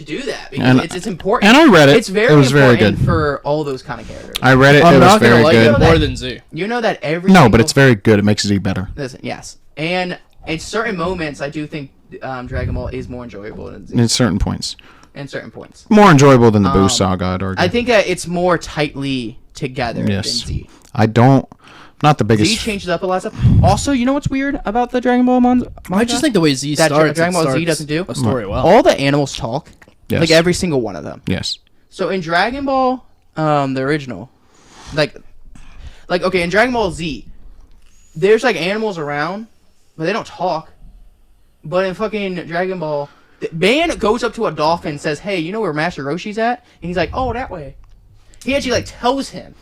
do that because And- it's important. and I read it. It's very It was very important good. for all those kind of characters. I read it. I'm It was not gonna very like good. it more than Z. You know that every No, single, but it's very good. It makes Z better. listen, yes, and in certain moments, I do think Dragon Ball is more enjoyable than Z In certain points, in certain points. more enjoyable than the Boost Saga. I'd argue. I think that it's more tightly together Yes. than Z. I don't. Not the biggest. Z changes up a lot of stuff. Also, you know what's weird about the Dragon Ball manga? I just think the way Z That starts, Dragon it Ball Z starts doesn't do? a story well. all the animals talk, Yes. like every single one of them. Yes. So in Dragon Ball, the original, like okay, in Dragon Ball Z, there's like animals around, but they don't talk. But in fucking Dragon Ball, man goes up to a dolphin and says, "Hey, you know where Master Roshi's at?" And he's like, "Oh, that way." He actually like tells him.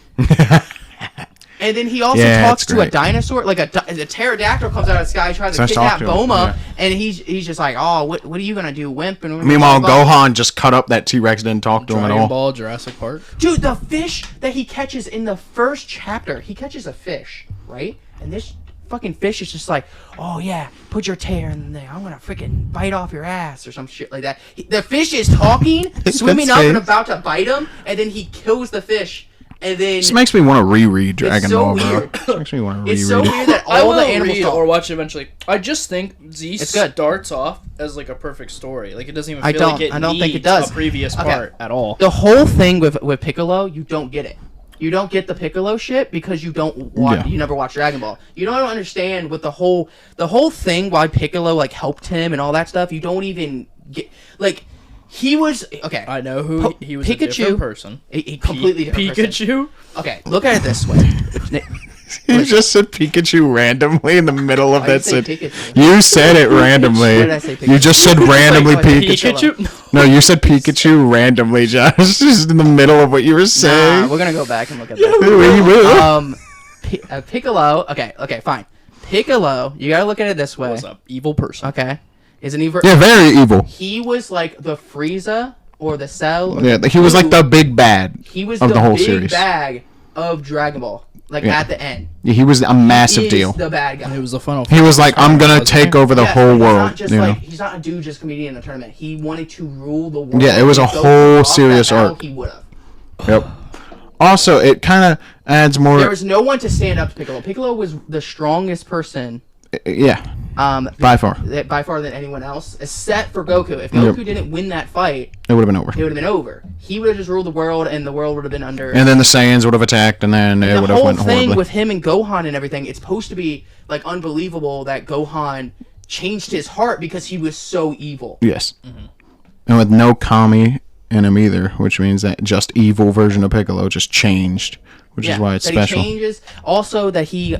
And then he also Yeah, talks it's to a great. dinosaur, like a pterodactyl comes out of the sky trying to Starts kidnap talking to him, Boma, yeah. and he's just like, "Oh, what are you gonna do, wimp?" And Meanwhile, Gohan just cut up that T-Rex, didn't talk to him at Dragon all. Ball, Jurassic Park. Dude, the fish that he catches in the first chapter, he catches a fish, right? And this fucking fish is just like, oh yeah, put your tail in there. I'm gonna freaking bite off your ass or some shit like that. The fish is talking, swimming up and about to bite him, and then he kills the fish. And then This makes me want to reread Dragon Ball, bro. weird. This makes me want to reread It's so it. weird that I all will the animals read talk. or watch it eventually. I just think Z It's good. starts off as like a perfect story. Like it doesn't even I feel don't- like it I don't think it needs does. a previous Okay. part at all. The whole thing with Piccolo, you don't get it. You don't get the Piccolo shit because you don't watch. Yeah. You never watch Dragon Ball. You don't understand what the whole thing why Piccolo like helped him and all that stuff. You don't even get like he was okay. I know who he was. Pikachu, a different person. A completely different person. Pikachu. Okay, look at it this way. You just said Pikachu randomly in the middle of I that didn't say sentence. Pikachu. You said it randomly. What did I say, Pikachu? You just said randomly Like, Pikachu. Pikachu. No, you said Pikachu randomly, Josh. Just in the middle of what you were Nah, saying. we're gonna go back and look at that. We will. Piccolo. Okay, fine. Piccolo. You gotta look at it this way. Was a evil person. Okay, is an evil. Yeah, very evil. He was like the Frieza or the Cell. Or Yeah, the he was like Blue. the big bad. He was of the the whole big series. bag of Dragon Ball. Like Yeah. at the end, Yeah, he was a massive he is deal. the bad guy. It was the final. He was like, I'm gonna Wasn't take he? over the Yeah, whole he's world. Not just You know? like, he's not a dude just comedian in a tournament. He wanted to rule the world. Yeah, it was a If Goku whole lost that serious battle, arc. He would have. Yep. Also, it kind of adds more. There was no one to stand up to Piccolo. Piccolo was the strongest person. Yeah, by far. By far than anyone else, except for Goku. If Goku Yep. didn't win that fight, It would have been over. it would have been over. He would have just ruled the world, and the world would have been under. And then the Saiyans would have attacked, and then it the would have whole went thing horribly. with him and Gohan and everything, it's supposed to be like unbelievable that Gohan changed his heart because he was so evil. Yes. And with no Kami in him either, which means that just evil version of Piccolo just changed, which is why it's that special. He changes. Also, that he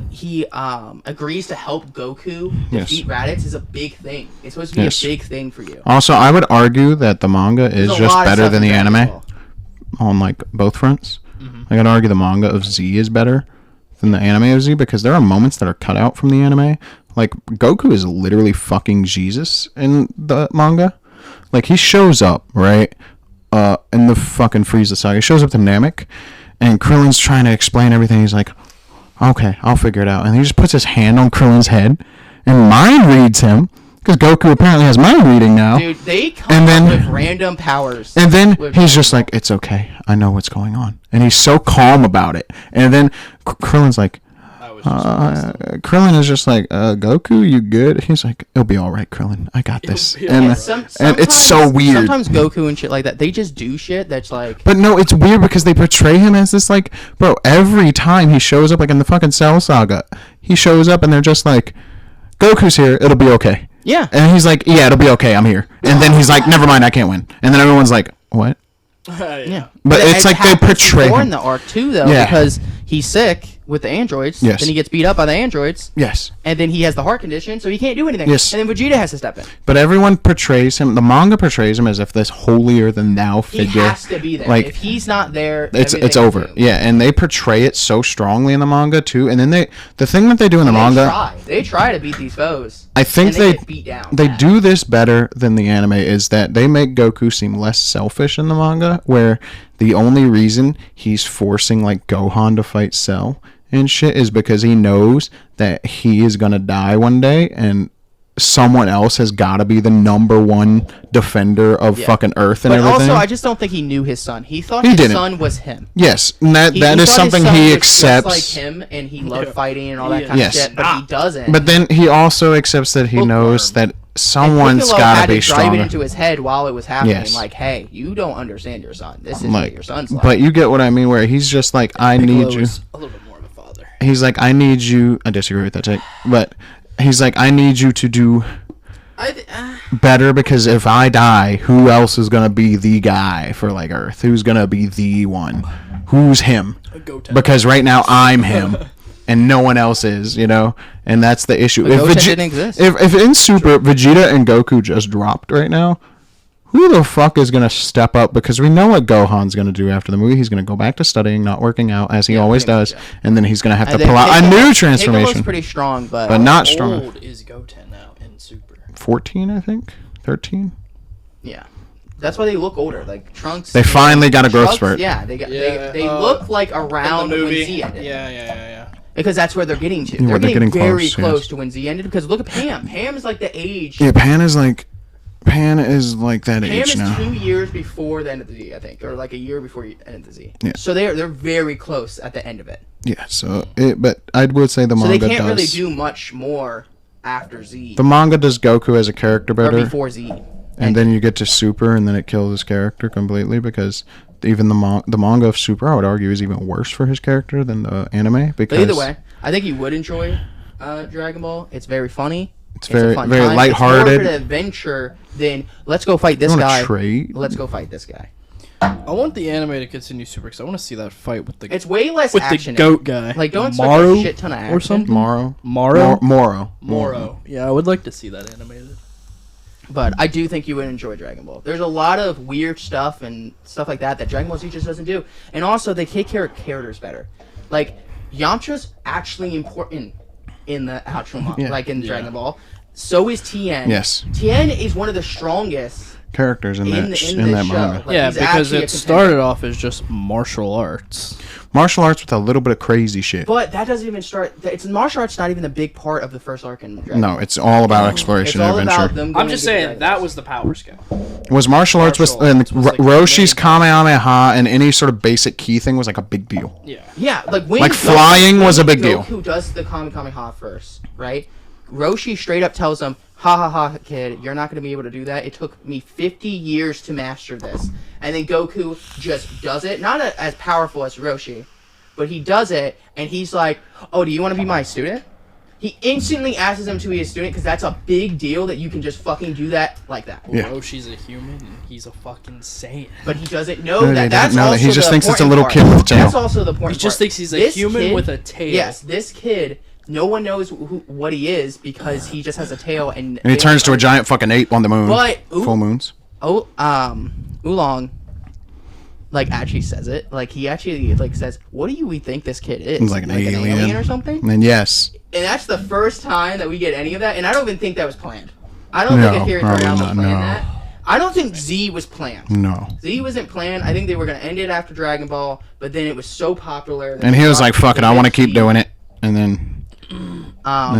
agrees to help Goku Yes. defeat Raditz is a big thing. It's supposed to be Yes. a big thing for you. Also, I would argue that the manga is There's a just lot of better stuff than in the Dragon anime Ball. on like both fronts. I could argue the manga of Z is better than the anime of Z because there are moments that are cut out from the anime. Like Goku is literally fucking Jesus in the manga. Like he shows up, right? In the fucking Frieza saga. He shows up to Namek and Krillin's trying to explain everything. He's like, okay, I'll figure it out. And he just puts his hand on Krillin's head and mind reads him because Goku apparently has mind reading now. Dude, they come And then- up with random powers. And then with- he's just like, it's okay. I know what's going on. And he's so calm about it. And then Krillin's like, I was just Krillin is just like, Goku, you good? He's like, it'll be all right, Krillin. I got this. be And, alright. and it's so weird. Sometimes Goku and shit like that, they just do shit that's like. But no, it's weird because they portray him as this like, bro, every time he shows up, like in the fucking Cell Saga, he shows up and they're just like, Goku's here, it'll be okay. Yeah. And he's like, yeah, it'll be okay, I'm here. And then he's like, never mind, I can't win. And then everyone's like, what? Yeah. But it's it like they happens portray more him. in the arc too, though, Yeah. because he's sick with the androids. Yes. Then he gets beat up by the androids, Yes. and then he has the heart condition, so he can't do anything. Yes. And then Vegeta has to step in. But everyone portrays him, the manga portrays him as if this holier than thou He figure. has to be there. Like, if he's not there, it's everything over. is doomed. Yeah, and they portray it so strongly in the manga too. And then the thing that they do in the manga, They try to beat these foes. I think and they get beat down. they bad. do this better than the anime is that they make Goku seem less selfish in the manga, where the only reason he's forcing like Gohan to fight Cell and shit is because he knows that he is gonna die one day and someone else has got to be the number one defender of Yeah. fucking Earth and But everything. also, I just don't think he knew his son. He thought He his didn't. son was him. Yes, and that He is thought his something son he was accepts. just like him, and he loved Yeah. fighting and all that Yeah. kind Yes. of shit. But he doesn't. But then he also accepts that he Bookworm. knows that And someone's Piccolo got had to be to drive it stronger. into his head while it was happening. Yes. Like, hey, you don't understand your son. This is what your son's like. But you get what I mean, where he's just like, I Piccolo need you. was a little bit more of a father. He's like, I need you. I disagree with that take, but he's like, I need you to do better because if I die, who else is gonna be the guy for like Earth? Who's gonna be the one? Who's him? Goten. Because right now I'm him, and no one else is. You know, and that's the issue. But Goten didn't exist. If in Super Vegeta and Goku just dropped right now, who the fuck is gonna step up? Because we know what Gohan's gonna do after the movie. He's gonna go back to studying, not working out as he always pretty much, does, and then he's gonna have to And then pull out a Piccolo- new transformation. Piccolo's pretty strong, But not How strong. old is Goten now in Super? 14, I think. 13. yeah. That's why they look older. Like Trunks. They finally got a growth Trunks, spurt. Yeah, they look like around when movie. Z ended. Yeah. Because that's where they're getting to. Yeah, They're they're getting getting very close, close yes. to when Z ended. Because look at Pam. Pam is like the age. Yeah, Pan is like that Pam age is now. 2 years before the end of the Z, I think, or like a year before the end of the Z. Yeah. So they're very close at the end of it. Yeah, so but I would say the So manga they can't really does. do much more after Z The manga does Goku as a character or better, before Z. and then you get to Super, and then it kills his character completely because even the manga of Super, I would argue, is even worse for his character than the anime. Because But either way, I think you would enjoy Dragon Ball. It's very funny. it's a very fun very time. lighthearted. It's more of an adventure than let's go fight this You wanna guy. trade? Let's go fight this guy. I want the anime to continue Super because I want to see that fight with the It's way less with action. the goat guy. Like, don't expect Maru a shit ton of action. or something. Moro. Moro. Moro. Yeah, I would like to see that animated. But I do think you would enjoy Dragon Ball. There's a lot of weird stuff and stuff like that Dragon Ball Z just doesn't do. And also, they take care of characters better. Like, Yamcha's actually important in the actual manga, Yeah. like in Dragon Ball. So is Tien. Yes. Tien is one of the strongest Characters in in that the that show. manga. Like, Yeah, he's because actually a it contender. started off as just martial arts. Martial arts with a little bit of crazy shit. But that doesn't even start. It's martial arts. Not even a big part of the first arc in Dragon No, it's all about exploration It's all and about adventure. them. Going I'm just to get saying dragons. that was the power scale. Was martial arts was Martial arts was, like, Roshi's the main- Kamehameha and any sort of basic key thing was like a big deal. Yeah. Yeah, like when Like, flying was a big deal. Goku does the Kamehameha first, right? Roshi straight up tells him, "Ha ha ha, kid, you're not gonna be able to do that. It took me 50 years to master this." And then Goku just does it, not as powerful as Roshi, but he does it, and he's like, "Oh, do you want to be my student?" He instantly asks him to be his student because that's a big deal that you can just fucking do that like that. Yeah. Roshi's a human and he's a fucking Saiyan. But he doesn't know No, they that. don't That's know that. also He just the thinks it's a important little part. kid with a tail. That's also the important He just part. thinks he's a This human kid- with a tail. Yes, this kid, no one knows what he is because he just has a tail and And he turns to a giant fucking ape on the moon. But Full moons. Oolong, like actually says it. Like he actually like says, "What do we think this kid is? He's like an alien. or something?" And yes. And that's the first time that we get any of that. And I don't even think that was planned. I don't No, think Akira probably Toriyama not, planned no. that. I don't think Z was planned. No. Z wasn't planned. I think they were gonna end it after Dragon Ball, but then it was so popular. that And he they was brought like, fuck it, the I want to big keep Z. doing it. And then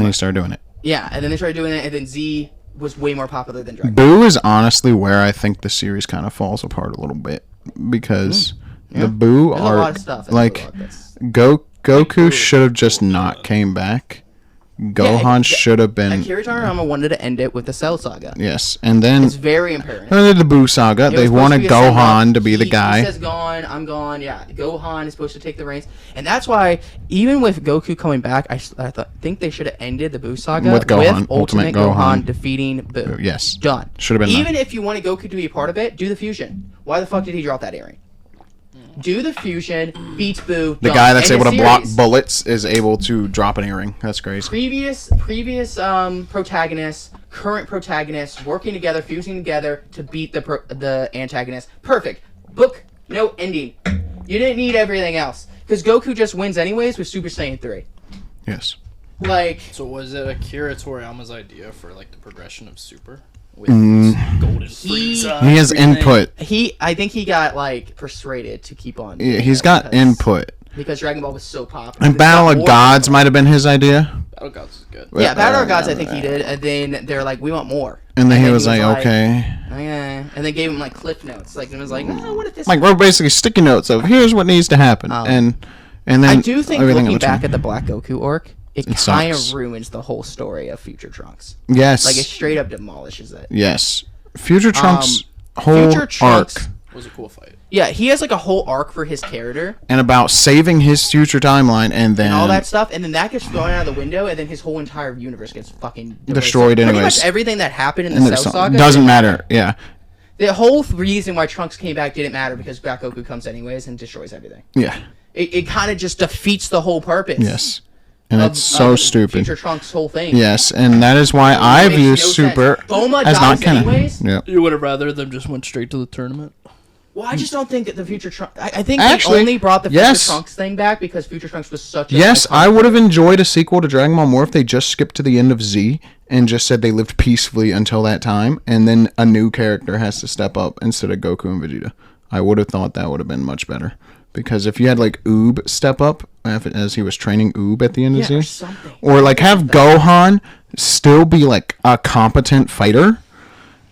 he started doing it. Yeah, and then they started doing it, and then Z was way more popular than Dragon. Boo is honestly where I think the series kind of falls apart a little bit. Because Yeah. the Boo There's a lot art, of stuff. in like, the book that's- Goku should have just not came back. Gohan should have been. Akira Toriyama wanted to end it with the Cell Saga. Yes. And then It's very imperative. the Boo saga, It they was supposed wanted to be a send-off. Gohan to be the He guy. says gone, I'm gone. Yeah, Gohan is supposed to take the reins, and that's why even with Goku coming back, think they should have ended the Boo saga With Gohan, Ultimate Ultimate Gohan Gohan. defeating Boo. Yes. Done. Should have been Even that. if you wanted Goku to be a part of it, do the fusion. Why the fuck did he drop that earring? Do the fusion, beats Boo. The done. guy that's End able the to block series. bullets is able to drop an earring. That's crazy. Previous protagonists, current protagonists working together, fusing together to beat the antagonist. Perfect. Book, no ending. You didn't need everything else because Goku just wins anyways with Super Saiyan 3. Yes. Like, So was it Akira Toriyama's idea for like the progression of Super? With Mm. Golden Frieza. He has everything? input. I think he got like persuaded to keep on. Yeah, doing he's it got because- input. because Dragon Ball was so popular. And It's Battle got of more- Gods might have been his idea. Battle Gods is good. Yeah, Battle of Gods, I think he did, and then they're like, we want more. And then he was like, okay. Okay. And they gave him like cliff notes, like, and was like, no, what if this? Like, we're basically sticky notes of here's what needs to happen. And then I do think everything looking in between. back at the Black Goku arc, it It kind sucks. of ruins the whole story of Future Trunks. Yes. Like, it straight up demolishes it. Yes. Future Trunks' whole Future Trunks, arc Was a cool fight. yeah, he has like a whole arc for his character and about saving his future timeline and then and all that stuff, and then that gets thrown out of the window, and then his whole entire universe gets fucking erased. Destroyed Pretty anyways. much everything that happened in and the then Cell Saga doesn't didn't matter. Yeah. The whole reason why Trunks came back didn't matter because Black Goku comes anyways and destroys everything. Yeah. It kind of just defeats the whole purpose. Yes. And of- it's so of stupid. Future Trunks' whole thing. Yes, and that is why I makes view no Super sense. Bulma as not dies canon. anyways? Yeah. You would have rather them just went straight to the tournament. Well, I just don't think that the Future Trunks. I think Actually, they only brought the yes. Future Trunks thing back because Future Trunks was such a. Yes, iconic I would have character. enjoyed a sequel to Dragon Ball more if they just skipped to the end of Z and just said they lived peacefully until that time, and then a new character has to step up instead of Goku and Vegeta. I would have thought that would have been much better. because if you had like Oob step up as he was training Oob at the end of the or season, something. or like have Gohan still be like a competent fighter,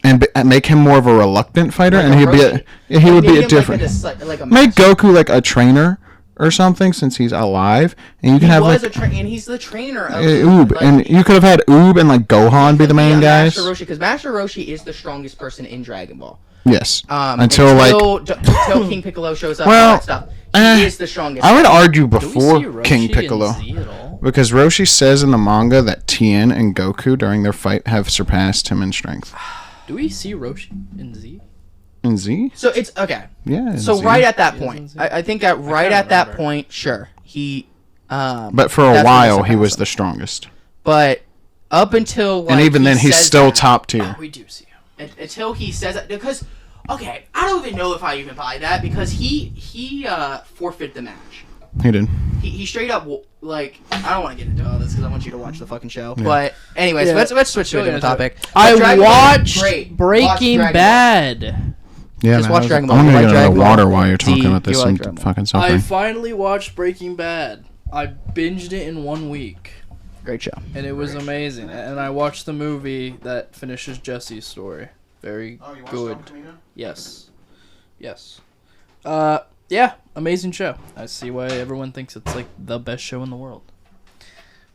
and make him more of a reluctant fighter, Like and a he'd be Roshi. he would be Maybe a him different. like a Make master. Goku like a trainer or something since he's alive, and you can He have was like and he's the trainer of Oob, like, and you could have had Oob and like Gohan be the main guys. Master Roshi, because Master Roshi is the strongest person in Dragon Ball. Yes, Until King Piccolo shows up and all that stuff. He is the strongest. I would argue Do we before see Roshi King in Piccolo. Z at all? Because Roshi says in the manga that Tien and Goku during their fight have surpassed him in strength. Do we see Roshi in Z? In Z? So it's okay. Yeah. in So Z. right at that He is in point, Z? I think that right can't at that remember. point, sure, he. But for a that's when while, he surpassed was him. the strongest. But up until like, And even he then, he's says still that, top tier. We do see him. until he says that, because okay, I don't even know if I even buy that, because he forfeited the match. He did. He straight up like, I don't want to get into all this because I want you to watch the fucking show. But anyways, Yeah. let's switch to a Go different into it. topic. I But Dragon Ball is watched great. Watch Breaking Dragon Ball. Bad. Yeah, Just man, watch I was- Dragon Ball. I'm You gonna like get another Dragon Ball? water while you're talking Do about this. you like I'm Dragon Ball? fucking I suffering. finally watched Breaking Bad. I binged it in 1 week, Great show. and it was amazing. And I watched the movie that finishes Jesse's story. Very good. Yes. Yes. Yeah, amazing show. I see why everyone thinks it's like the best show in the world.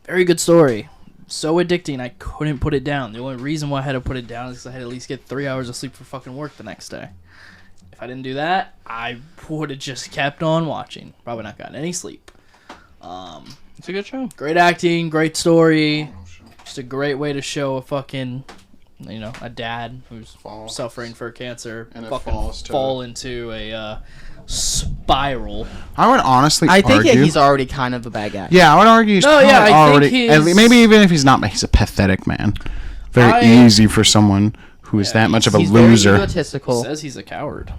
Very good story. So addicting, I couldn't put it down. The only reason why I had to put it down is because I had to at least get 3 hours of sleep for fucking work the next day. If I didn't do that, I would have just kept on watching. Probably not gotten any sleep. It's a good show. Great acting, great story. Just a great way to show a fucking, a dad who's suffering for cancer And it fucking falls to fall into a spiral. I would honestly I think argue. he's already kind of a bad guy. Yeah, I would argue he's No, probably yeah, I think already. he's- Maybe even if he's not, he's a pathetic man. Very easy for someone who is that much of a He's loser. very egotistical. Says he's a coward.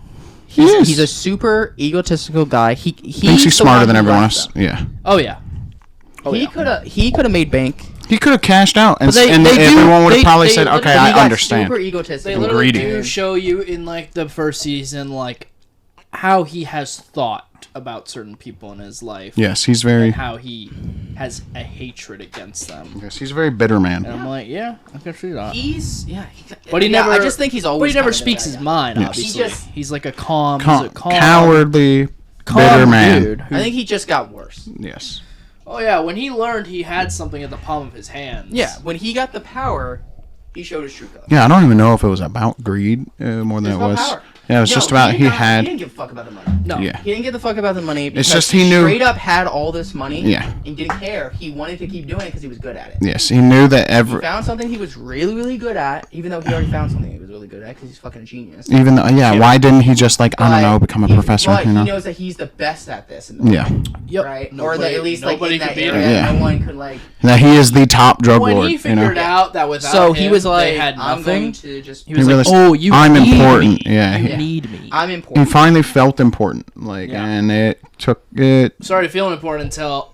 is. He's a super egotistical guy. He Thinks he's smarter than everyone else. Yeah. Oh yeah. He could have made bank. He could have cashed out, and, But they- and they do- everyone would have they- probably they said, literally- "Okay, He I got understand." Super egotistical. They literally greedy. do show you in like the first season like how he has thought about certain people in his life. Yes, he's very. And how he has a hatred against them. Yes, he's a very bitter man. And I'm like, yeah, I can see that. But he never. I just think he's always. But he never kind of speaks that his guy. mind. Yes. Obviously, He just- he's like a calm, Cowardly, calm bitter man. dude. I think he just got worse. Yes. Oh yeah, when he learned he had something at the palm of his hands. Yeah, when he got the power, he showed his true colors. Yeah, I don't even know if it was about greed more than There's it no was. power. Yeah, it was No, just about he He had. didn't give a fuck about the money. No. Yeah. He didn't give a fuck about the money because just he knew- straight up had all this money. Yeah. And didn't care. He wanted to keep doing it because he was good at it. Yes, he knew that He every. found something he was really, really good at, even though he already found something he was really good at because he's fucking a genius. Even though, why didn't he just I don't know, become a he- professor? But You know. he knows that he's the best at this. In the Yeah. world, Yep. right? Or Nobody- that at least like nobody in that could beat area, him. Yeah. no one could like. That he is the top drug When lord. he figured out that without So him, he was like, they had I'm nothing. going to just. He was He like, realized, "Oh, you I'm need important." me. Yeah, You he- need me. I'm He important. finally felt important, and it took it. Started feeling important until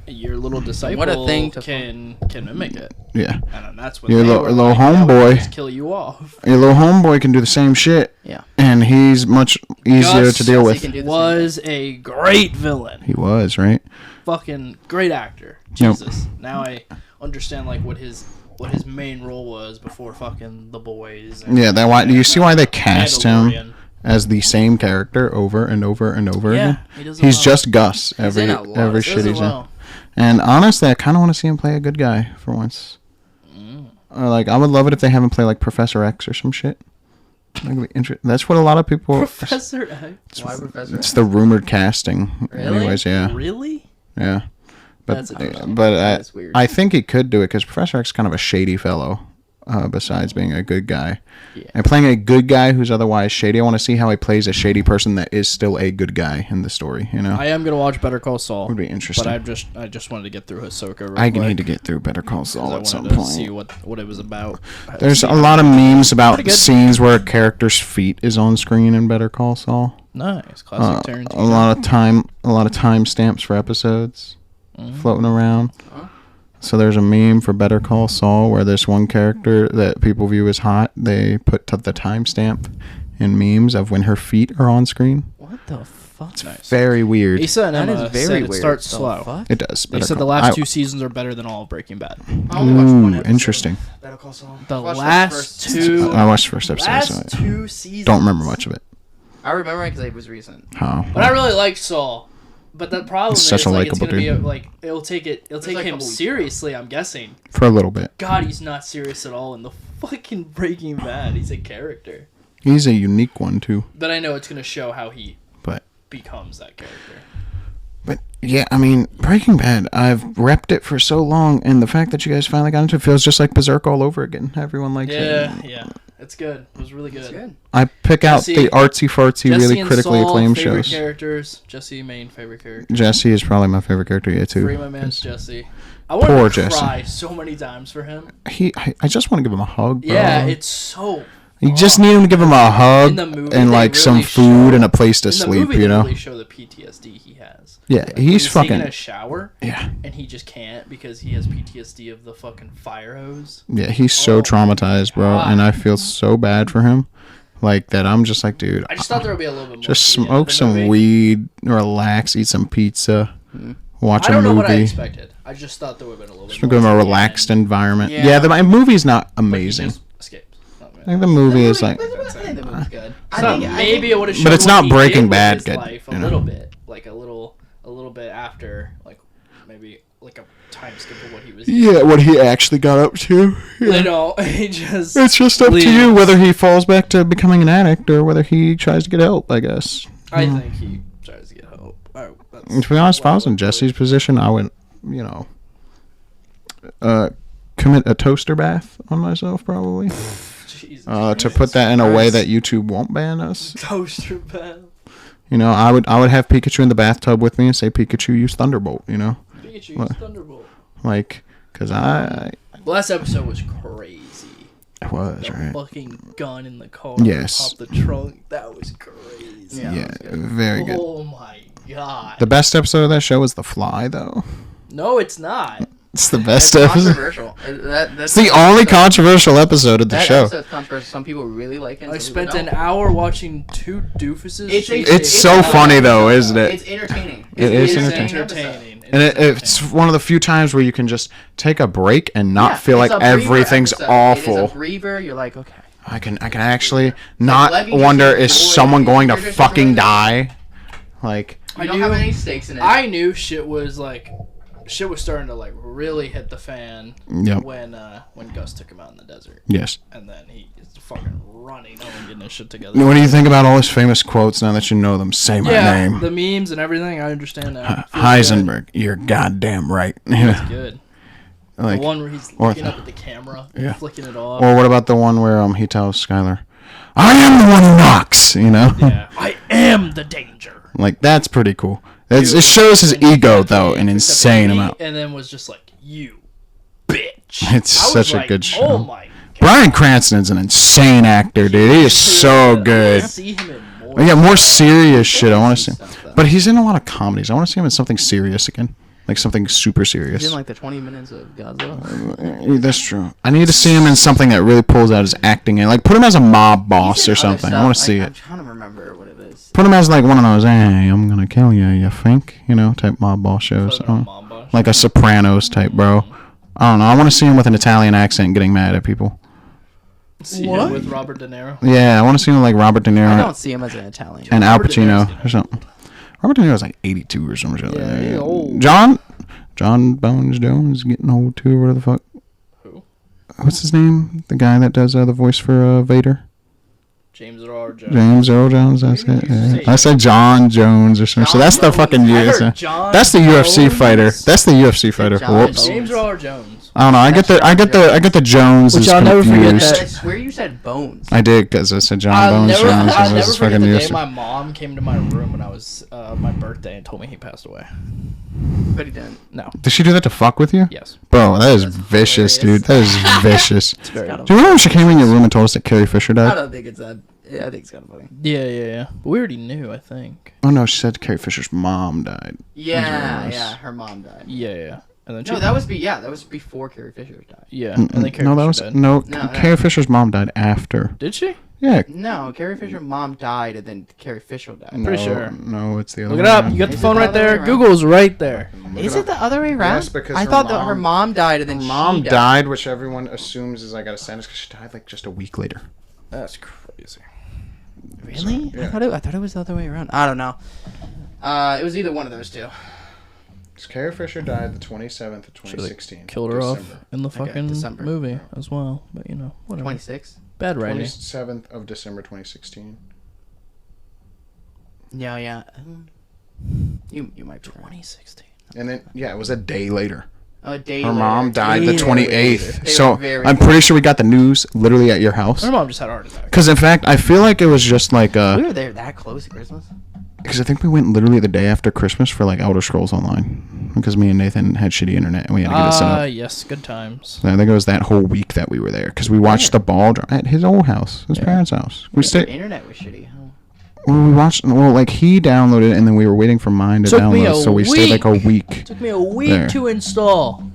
your little disciple What a thing to can mimic it, Yeah, and then that's when Your they little- were little like, "Yeah, we'll homeboy." just kill you off. your little homeboy can do the same shit. Yeah. and he's much easier Gus to deal He with. can do the same Was a great villain. He was right. Fucking great actor. Yep. Jesus. Now I understand like what his main role was before fucking The Boys. And, Yeah, that why. Do you see why they cast him Mandalorian. as the same character over and over and over Yeah, again? he does it He's well. just Gus every in a lot. every He shit Does it he's in. well. And honestly, I kind of want to see him play a good guy for once. Or like, I would love it if they have him play like Professor X or some shit. That's what a lot of people. Professor X. Why Professor? It's the rumored casting. Really? Anyways, yeah, Really? yeah. But That's interesting. That's weird. I think he could do it because Professor X is kind of a shady fellow. Besides being a good guy, Yeah. and playing a good guy who's otherwise shady, I want to see how he plays a shady person that is still a good guy in the story. You know, I am gonna watch Better Call Saul. would be interesting. But I just wanted to get through Ahsoka. Real I quick, need to get through Better Call 'cause Saul I at some wanted to see point. what it was about. There's a lot of memes about Pretty good. scenes where a character's feet is on screen in Better Call Saul. Nice classic Tarantino. A lot of time stamps for episodes floating around. So there's a meme for Better Call Saul where this one character that people view as hot, they put the timestamp in memes of when her feet are on screen. What the fuck? fuck? Nice. Very weird. Issa and That Emma is very said it weird. starts The slow. fuck? It does. They Better said the Call- last I- 2 seasons are better than all of Breaking Bad. I only watched one Ooh, episode interesting. of Better Call Saul. The Watched last first 2 I watched the first episode. So last 2 seasons. don't remember much of it. I remember it because it was recent. Oh, But I really like Saul. But the problem He's is such a like it's likable gonna be dude. like it'll take like him a couple weeks. seriously. I'm guessing. for a little bit. God, he's not serious at all in the fucking Breaking Bad. He's a character. He's a unique one too. But I know it's gonna show how he But becomes that character. yeah, I mean, Breaking Bad. I've repped it for so long, and the fact that you guys finally got into it feels just like Berserk all over again. Everyone likes Yeah, it. yeah, it's good. It was really good. It's good. I pick out Jesse- the artsy fartsy, Jesse really and critically Saul, acclaimed favorite shows. characters. Jesse, main favorite character. Jesse is probably my favorite character yet too. Free my man's 'cause Jesse. I wanted Poor to Jesse. cry so many times for him. I just want to give him a hug. Bro. Yeah, it's so. You just need him to give him a hug In the movie, and they like some really food show- and a place to In the sleep. movie, You they know. really show the PTSD he has. Yeah, Like, he's taking fucking. a shower Yeah, and he just can't because he has PTSD of the fucking fire hose. yeah, he's so Oh, traumatized, bro, God. and I feel so bad for him. Like that, I'm just like, dude. I just thought there would be a little bit more. Just to the end of smoke the some movie. weed, relax, eat some pizza, watch I a don't know what I movie. expected. I just thought there would have been a little bit Just more. give him to a the relaxed end, environment. Yeah. Yeah, the movie's not but he amazing. just escapes. Not I bad. think the movie is like, I think the movie's good. So maybe it would have shown But it's what not he Breaking did with Bad his good, life a you know? little bit, like a little bit after, like maybe like a time skip of what he was. yeah, what he actually got up to. Yeah. You know, he just. It's just up leaves. to you whether he falls back to becoming an addict or whether he tries to get help, I guess. I think he tries to get help. And to be honest, if I was in Jesse's position, I would, you know, commit a toaster bath on myself, probably. To put that in a way that YouTube won't ban us. Toaster bath. You know, I would have Pikachu in the bathtub with me and say, Pikachu, use Thunderbolt, you know? Pikachu What? use Thunderbolt. Like, because I Last episode was crazy. it was, The right? fucking gun in the car. Yes. Off the trunk. That was crazy. Yeah, very good. Oh my god. The best episode of that show is The Fly, though. No, it's not. It's the best It's episode. controversial. It's the only controversial episode of the that show. episode's controversial. Some people really like it. I some people spent an don't. hour watching two doofuses. It's a- chase It's a- so funny, though, isn't It's it? entertaining. It It's is an entertaining. And it's one of the few times where you can just take a break and not Yeah, feel it's like a breather everything's episode. It awful. is a breather. You're like, okay. I can actually not let me just wonder, enjoy is someone it. going to You're just fucking enjoying it. die? Like, You don't have any stakes in it. I knew shit was starting to like really hit the fan Yep. when Gus took him out in the desert, yes. and then he is fucking running and getting his shit together. What do you think about all his famous quotes now that you know them? Say my Yeah, name. the memes and everything. I understand that. Feels Heisenberg, you're goddamn right. Good. It's good. Like, The one where he's or- looking up at the camera, Yeah. flicking it off. or what about the one where he tells Skylar, I am the one who knocks, you know? Yeah, I am the danger. Like, that's pretty cool. It Dude, shows his and he ego, took the though, name, an took the insane baby, amount. And then was just like, you bitch. It's I was such a like, good show. Oh my god. Bryan Cranston's an insane actor, dude. He is so good. I see him in more. Yeah, more serious shit. I want to see. Stuff, though. But he's in a lot of comedies. I want to see him in something serious again. Like something super He's serious. in like the 20 minutes of Godzilla. That's true. I need to see him in something that really pulls out his acting. And like, put him as a mob boss He's in or other something. I want to stuff. see I'm it. trying to remember what it is. Put him as like one of those, hey, I'm going to kill you, you think? You know, type mob boss shows. Put him on Mom Boss. Like a Sopranos type, bro. I don't know. I want to see him with an Italian accent getting mad at people. See him What? with Robert De Niro. Yeah, I want to see him like Robert De I Niro don't see him as an Italian. and Al Robert De Niro's Pacino good. or something. Robert De Niro's like 82 or something. Yeah, he's old. John Bones Jones getting old too. What the fuck? Who? What's his name? The guy that does the voice for Vader. James Earl Jones. James Earl Jones. That's Maybe it. you should Yeah. say I said John Jones or something. So John that's the Jones. fucking I UFC. heard John That's the UFC Jones. fighter. That's the UFC fighter. John Whoops. Jones. James Earl Jones. I don't know. I get the Jones Which is I'll never forget confused. that. I swear you said Bones. I did because I said John I'll Bones never, Jones. I'll and never this is forget fucking the day UFC. my mom came to my room when I was my birthday and told me he passed away. But he didn't. No. Did she do that to fuck with you? Yes. Bro, that is That's vicious, hilarious. dude. That is vicious. It's very Do you remember when she came in your room and told us that Carrie Fisher I died? don't think it's that. Yeah, I think it's kind of funny. Yeah. But we already knew, I think. Oh no, she said Carrie Fisher's mom died. Yeah, Yes. yeah. Her mom died. Yeah. And then No, that was before Carrie Fisher died. Yeah. And then Carrie No, that Fisher was died. no. No, Carrie Fisher's mom died after. Did she? Yeah. No, Carrie Fisher's mom died, and then Carrie Fisher died. No, Pretty sure. No, it's the other Look it way up. around. You got the Is phone it right the other there. way around? Google's right there. Is it the other way around? Yes, because I her thought that her mom- mom died, and then Her she mom died. died, which everyone assumes is, I got a sentence, because she died like just a week later. That's crazy. Really? Yeah. I thought it was the other way around. I don't know. It was either one of those two. Carrie Fisher died the 27th of 2016. Killed her December. off in the fucking December. movie as well. But you know, whatever. 26. Bad writing. 27th of December 2016. Yeah. You might be right. 2016. And then, yeah, it was a day later. A day Her later. mom died the Day 28th. later. They So were very I'm pretty sure we got the news literally at your house. Her mom just had a heart attack. Because, in fact, I feel like it was just like, We were there that close to Christmas. because I think we went literally the day after Christmas for like Elder Scrolls Online. Because me and Nathan had shitty internet and we had to get it set up. Yes, good times. I think it was that whole week that we were there. Because we watched the ball drop at his old house, his parents' house. We Your stayed. internet was shitty, huh? Well, we watched. Well, like he downloaded it, and then we were waiting for mine to Took me download. a So we stayed like a week. week. Took me a week There. to install.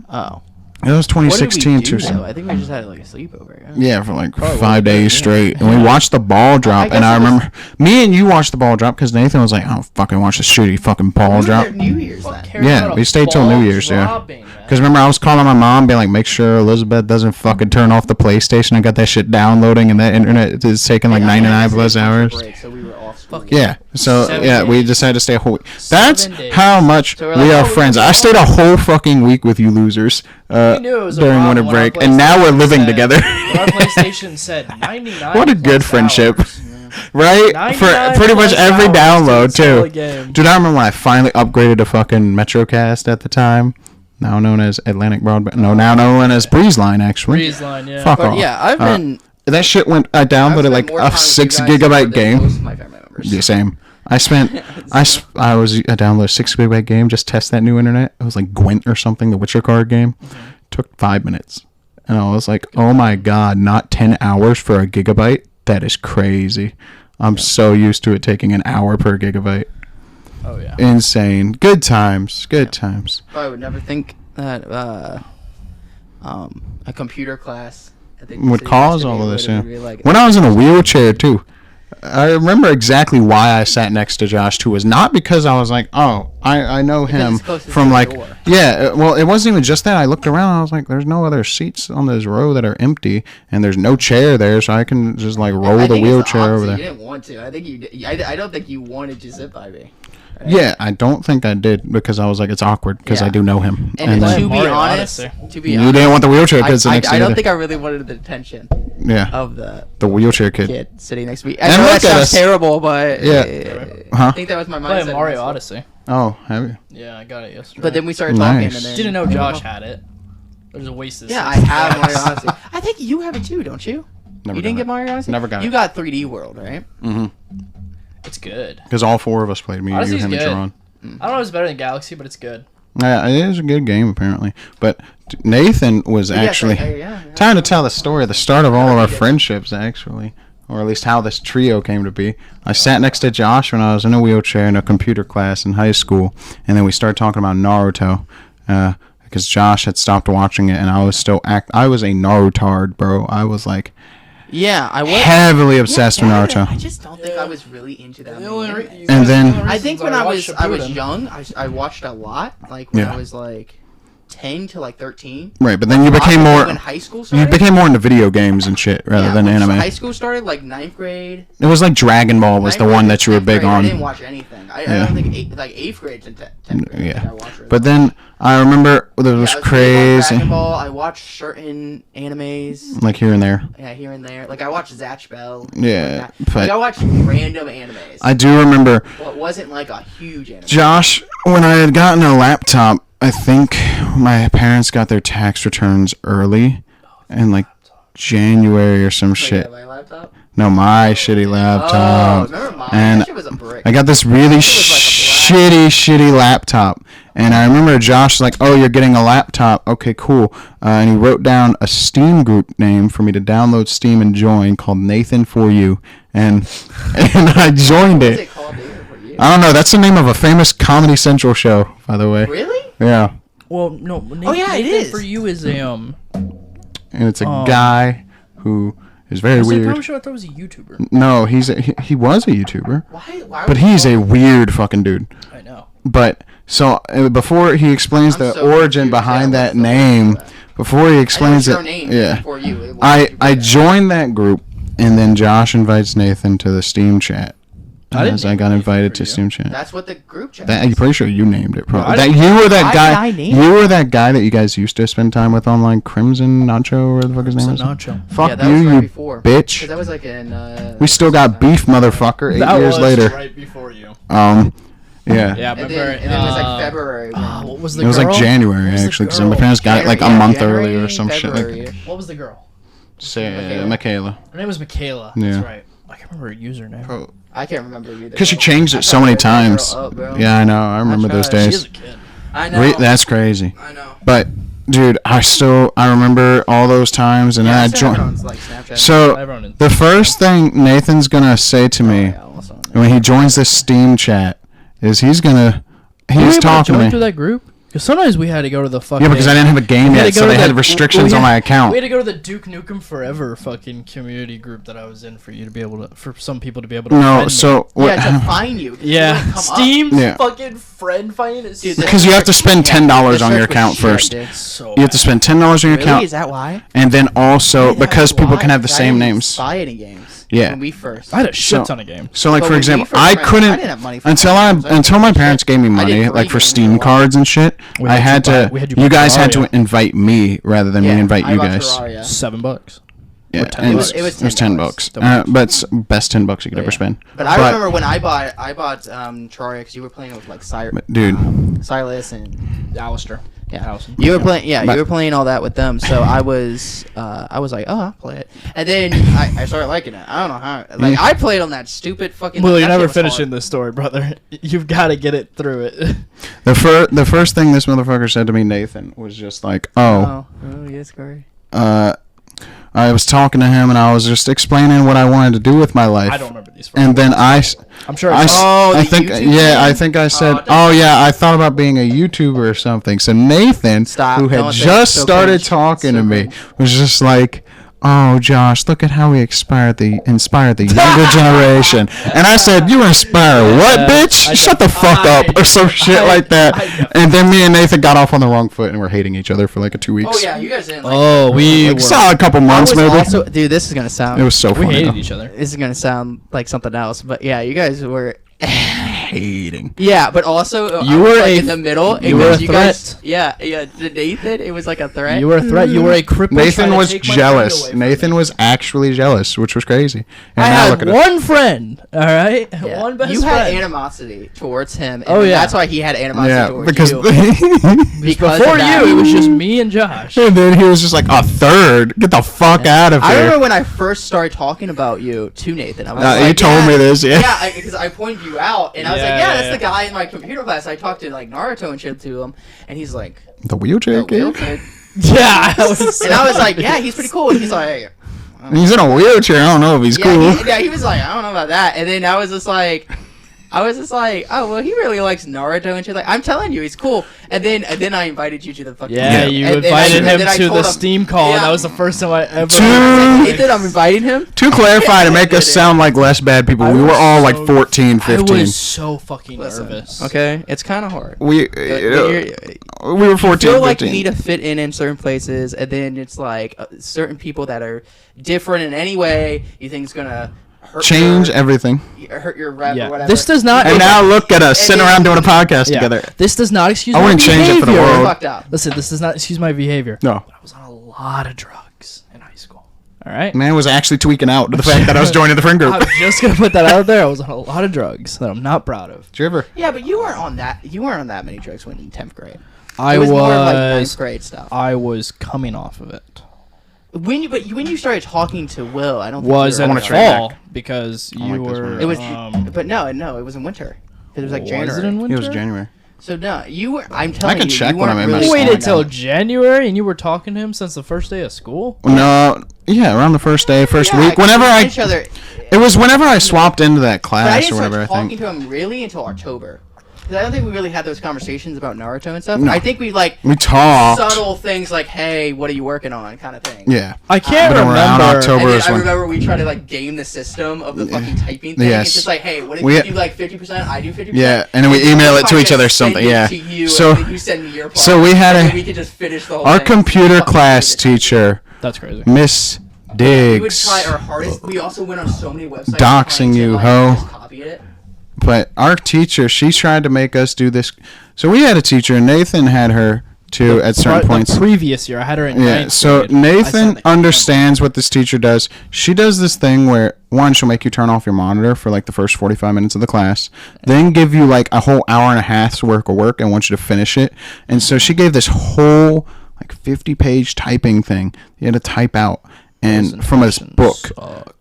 Oh. It was What did we 2016 do, too. though? I think we just had like a sleepover. Yeah, for like Probably 5 days yeah. straight, and we watched the ball drop. guess And I it was- remember me and you watched the ball drop because Nathan was like, "I don't fucking watch the shitty fucking ball We were drop." there New Year's Fuck then. cares Yeah, about a we stayed till ball New Year's, yeah. dropping, man. Because remember, I was calling my mom, being like, "Make sure Elizabeth doesn't fucking turn off the PlayStation." I got that shit downloading, and that internet is taking like Yeah, 99 it plus was hours. break, so we were off school. Fuck Yeah, so 7 yeah, we days. decided to stay a whole week. That's 7 days. how much So we're we like, are oh, we friends. can I go stayed a out. whole fucking week with you losers We knew it was a during problem winter when our break, and now we're PlayStation living said- together. when our PlayStation said 99. What a good plus friendship. hours. Right? For 99 pretty much plus every hours to download install a too. game. Dude, I remember when I finally upgraded to fucking Metrocast at the time, now known as Atlantic Broadband. No, now known as Breezeline actually. Breezeline, yeah. Fuck But off. yeah, I've been. That shit went. I I've downloaded spent like more a time with 6 you guys gigabyte than game. Most of my family members. Yeah, same. I spent. I downloaded a 6 gigabyte game just test that new internet. It was like Gwent or something, the Witcher card game. Took 5 minutes, and I was like, "Oh my god, not 10 hours for a gigabyte? That is crazy." I'm so used to it taking an hour per gigabyte. Oh yeah. Insane. Good times. Good times. I would never think that a computer class at the Would city cause university all of this, would yeah. be like- When I was in a wheelchair too, I remember exactly why I sat next to Josh too. Was not because I was like, oh, I know Because him it's closest from to the like, door. yeah. Well, it wasn't even just that. I looked around. And I was like, there's no other seats on this row that are empty, and there's no chair there, so I can just like roll I the think it's wheelchair over opposite. there. You didn't want to. I think you. I don't think you wanted to sit by me. Right? Yeah, I don't think I did because I was like, it's awkward because I Yeah. do know him. And, then- to be Mario honest, Odyssey. you didn't want the wheelchair kid sitting next to I you. don't think I really wanted the attention Yeah, of the the wheelchair kid. kid sitting next to me. And I know look that at sounds us. terrible, but Yeah. Huh? I think that was my mindset. Playing Mario in high school. Odyssey. Oh, have you? Yeah, I got it yesterday. But then we started talking, Nice. and then didn't know Josh had it. I just wasted. Yeah, I 60 have bucks. Mario Odyssey. I think you have it too, don't you? Never You didn't got get it. Mario Odyssey. Never got You it. got 3D World, right? Mm-hmm. It's good. Because all 4 of us played. Me, you, Odyssey's him, and good. John. I don't know if it's better than Galaxy, but it's good. Yeah, it is a good game apparently. But Nathan was Yes, actually yeah. time to tell the story, the start of all of our Yeah. friendships actually, or at least how this trio came to be. I sat next to Josh when I was in a wheelchair in a computer class in high school, and then we started talking about Naruto. Because Josh had stopped watching it, and I was still I was a Narutard, bro. I was like Yeah, I was heavily obsessed with I Naruto. just don't think I was really into that. The only many re- animes. And then- the only I think reasons when I watched was Shippuden. young, I watched a lot. Like when Yeah. I was like 10 to like 13. Right, but then you became Obviously, more when high school started. you became more into video games and shit rather than when anime. High school started like 9th grade. It was like Dragon Ball was Ninth the grade one to that you were 10th big grade, on. I didn't watch anything. I Yeah. don't think 8th grade to 10th grade. I think Yeah. I watched really But well. then I remember there Yeah, was I big on crazy, Dragon Ball. I watched certain animes. like here and there. Yeah, here and there. Like I watched Zatch Bell. Yeah, Like but I watched random animes. I do remember Well, it wasn't like a huge anime. Josh when I had gotten a laptop. I think my parents got their tax returns early, in like January or some Like, shit. my laptop. No, my shitty Oh, laptop. remember mine? And That shit was a brick. I got this really shitty laptop. And I remember Josh was like, oh, you're getting a laptop. Okay, cool. And he wrote down a Steam group name for me to download Steam and join called Nathan For You. And I joined What is it. it called? David, for you? I don't know. That's the name of a famous Comedy Central show, by the way. Really? Yeah. Well, no. Oh, yeah, it Nathan is. For You is a And it's a Oh. guy who It's very I'm weird. sure I thought he was a YouTuber. No, he was a YouTuber, Why but he's a weird fucking dude. I know. But so before he explains I'm the so origin confused. behind Yeah, that what's the name, origin of that? before he explains your it, name yeah, before you. Why did you I do that? joined that group, and then Josh invites Nathan to the Steam chat. I didn't As I name got anything invited for to you. Steam chat. That's what the group chat. That, I'm pretty sure you named it. Probably. I That didn't- you were that Why guy. did I name You were that guy that you guys used to spend time with online. Crimson Nacho, or the fuck his name is. Nacho. Fuck Yeah, that was you, right you before. 'Cause bitch. that was like in. We still got beef, motherfucker. 8 years later. right before you. Yeah. Yeah, I And remember. then it was like February. What was the It was girl? like January What was the actually, because girl? my parents got it like a month earlier or some shit like. February-ish. What was the girl? Say Michaela. Her name was Michaela. Yeah. That's right. I can't remember her username. I can't remember either. Because she bro. changed I it so tried many to look that girl times. up, bro. Yeah, I know. I remember those tried. She days. is a kid. I know. That's crazy. I know. But dude, I remember all those times, and then I joined. Everyone's like Snapchat. So Everyone in- the first thing Nathan's gonna say to me Oh, yeah, also- when he joins this Steam chat is he's Were you able talking join to through me. that group? Because sometimes we had to go to the fucking. Yeah, because I didn't have a game We had yet, to go so to they the- had restrictions we on my had- account. We had to go to the Duke Nukem Forever fucking community group that I was in for you to be able to, for some people to be able to. No, friend me. so what? Yeah, to find you. 'cause you Yeah, wouldn't come up. Steam's Yeah. fucking friend finding is Dude, so- Because you have to spend $10 the on your search was account shit, first. dude. so You have to spend $10 on your Really? account, Is that why? and then also Yeah, because that's people why, can have the 'cause I same didn't names. Buy any games. Yeah. When we first. I had a shit So- ton of games. So like But for when we example, first I met, couldn't I didn't have money for until games. until my parents gave me I did money 3 like for games in Steam a while. cards and shit. We I had had you buy- to. we had you You buy guys had to Terraria. invite me rather than me invite I you bought guys. Terraria. $7. Yeah, Or 10 and bucks. It was it was $10. $10. But it's best $10 you could ever Yeah. spend. But I remember when I bought Terraria because you were playing with like Dude. Silas and Alistair. yeah. Allison. You were playing, yeah. But- You were playing all that with them, so I was like, oh, I'll play it, and then I started liking it. I don't know how. Like, I played on that stupid fucking. Well, that you're shit never was finishing hard. this story, brother. You've got to get it through it. The first thing this motherfucker said to me, Nathan, was just like, Oh, yes, Corey. I was talking to him and I was just explaining what I wanted to do with my life. I don't remember these. And then I'm sure I saw. Oh, I the think, YouTube yeah, I thing? think I said, Oh, oh yeah, I thought about being a YouTuber or something. So Nathan, Stop, who had don't say just so started cringe. talking So to me, cringe. was just like, oh Josh, look at how we inspired the younger generation. And I said, you inspire what, bitch? I Shut the fuck up, or some shit like I that. And then me and Nathan got off on the wrong foot and we're hating each other for like 2 weeks. Oh yeah, you guys didn't. Like Oh, we Like, were. solid couple I months was maybe. also, dude, this is gonna sound. It was so We funny. hated though. each other. This is gonna sound like something else, but yeah, you guys were. Hating. Yeah, but also You I was, were like, a- in the middle. you were a because guys, threat. yeah. To Nathan, it was like a threat. You were a threat. You were a cripple. trying Nathan to was take my friend jealous. away from Nathan me. was actually jealous, which was crazy. And I now look had at us. one friend. All right, Yeah. one best you friend. had animosity towards him. And Oh, yeah. that's why he had animosity Yeah, towards because you. Because of before that. you, it was just me and Josh. and then he was just like a third. Get the fuck out of I here. remember when I first started talking about you to Nathan. I was You like, told me this, yeah. Yeah, because I pointed you out, and I was Yeah, like, yeah, yeah, that's yeah. the guy in my computer class. I talked to like Naruto and shit to him, and he's like, The wheelchair "Oh, Will kid. kid." Yeah, I was. And I was like, yeah, he's pretty cool. And he's like, He's in a wheelchair. I don't know if he's yeah, cool. he was like, I don't know about that. And then I was just like, oh well, he really likes Naruto and shit. Like, I'm telling you, he's cool. And then I invited you to the fucking Yeah, Yeah. you And then invited and him then I to told the him- Steam call, and Yeah. that was the first time I ever. Nathan, I'm inviting him. To clarify, to make us sound like less bad people, I we were was all like so- 14, I 15. was so fucking Listen, nervous. Okay, it's kind of hard. We we were 14, Feel like 15. you need to fit in certain places, and then it's like certain people that are different in any way you think is gonna hurt Change your, everything. hurt your rep Yeah. or whatever. This does not. And now look at us And sitting then- around doing a podcast Yeah. together. This does not excuse I my wouldn't change it for the behavior. world. fucked up. Listen, this does not excuse my behavior. No. I was on a lot of drugs in high school. All right. Man was actually tweaking out to the fact that I was joining the friend group. I'm just gonna put that out there. I was on a lot of drugs that I'm not proud of. Did you ever? Yeah, but you weren't on that. You weren't on that many drugs when in 10th grade. I It was, was. more of, like 9th grade stuff. I was coming off of it. When you started talking to Will, I don't think Was you in were the on trade that. fall because I you like this were. one. It was, but no, it was in winter. It was like Was January. it in winter? It was January. So no, you were. I'm telling can you, check you when weren't I'm in my really You school. waited on till that. January and you were talking to him since the first day of school. No, yeah, around the first day, first Yeah, week. Whenever we I, met each other, it was whenever I swapped into that but I class didn't or start whatever. I talking think. to him really until October. 'Cause I don't think we really had those conversations about Naruto and stuff. No. I think we like We talked. subtle things like, "Hey, what are you working on?" kind of thing. Yeah. I can't But around remember. October- And then is I when- remember we tried to like game the system of the fucking typing thing. Yes. It's just like, hey, what if We- you do like 50%, I do 50%? Yeah, and then we email it to each other or something. Yeah. So So you send me your part, so we had and a- then we could just finish the whole our thing. computer Fucking class did it. teacher, That's crazy. Miss We would Diggs. try our hardest. We also went on so many websites. Doxing trying to, you, like, ho. just copy it. But our teacher, she tried to make us do this. So we had a teacher, and Nathan had her too at certain The points. previous year, I had her in Yeah, ninth so grade. I Nathan sent the- understands what this teacher does. She does this thing where, one, she'll make you turn off your monitor for like the first 45 minutes of the class, then give you like a whole hour and a half's worth of work and want you to finish it. And so she gave this whole like 50-page typing thing you had to type out and from a book.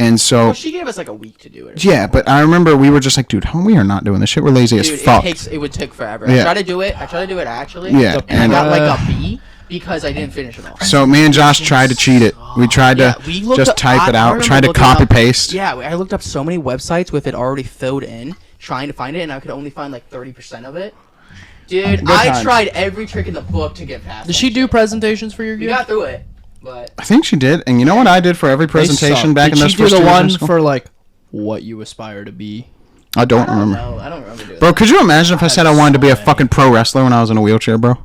And so, Well, she gave us like a week to do it. yeah, but I remember we were just like, dude, we are not doing this shit. We're lazy Dude, as fuck. it would take forever. Yeah. I tried to do it actually. Yeah, And I and- got like a B because I didn't finish it all. So me and Josh tried to cheat it. We tried Yeah, to we looked just up- type it I out, remember tried to looking copy up- paste. Yeah, I looked up so many websites with it already filled in, trying to find it, and I could only find like 30% of it. Dude, Good I times. tried every trick in the book to get past. Did that she do shit. presentations for your We year? got through it, but I think she did. And you know what I did for every They presentation suck. back Did in those she do first the years in one school? for like what you aspire to be? I don't remember. no, I don't remember doing Bro, that. could you imagine if I said I wanted to be a so fucking pro wrestler when I was in a wheelchair, bro?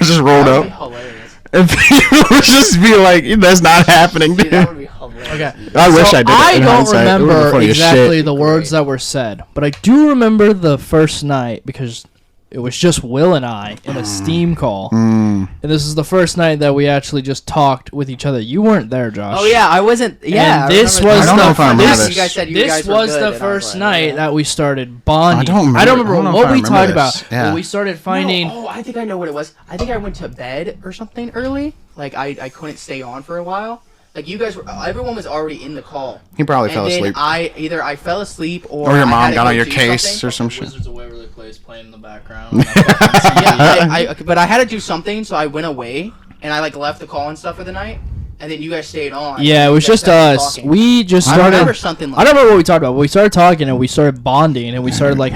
Just rolled That would be up. hilarious. And people would just be like, that's not happening, Dude, that would dude. be hilarious. Okay. I wish So I did it I in don't hindsight. It would've been remember funny as shit. exactly the words that were said, but I do remember the first night because it was just Will and I in a Steam call, and this is the first night that we actually just talked with each other. You weren't there, Josh. Oh yeah, I wasn't. Yeah, And this remember was I don't know if I remember this, this. You guys said you this guys were was good, the and I first like, night yeah. that we started bonding. I don't I don't remember- I remember don't know what if I we remember talked this. about. Yeah. But we started finding. No, oh, I think I know what it was. I think I went to bed or something early. Like I couldn't stay on for a while. Like you guys were, everyone was already in the call. He probably And fell then asleep. I fell asleep or Or your I mom had to got go on your do case something. or some shit. Wizards of Waverly Place playing in the background. Yeah, but I had to do something, so I went away and I like left the call and stuff for the night. And then you guys stayed on. Yeah, it was You guys just started us. talking. We just I started. remember something like I don't remember what we talked about. But we started talking and we started bonding and we started like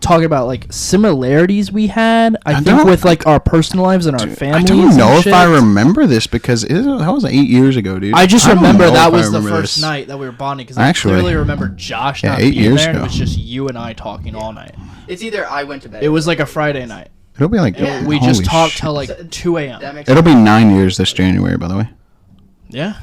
talking about like similarities we had. I think don't- with like our personal lives and our I families. don't know and if shit. I remember this because that was 8 years ago, dude. I just don't remember know that if I was the remember first this. night that we were bonding because I Actually, clearly remember Josh yeah, not 8 being years there and it ago. was just you and I talking all night. It's either I went to bed. It was like a Friday night. It'll be like And we just holy talked shit. till like 2 a.m. That makes It'll be 9 years this January, by the way. Yeah.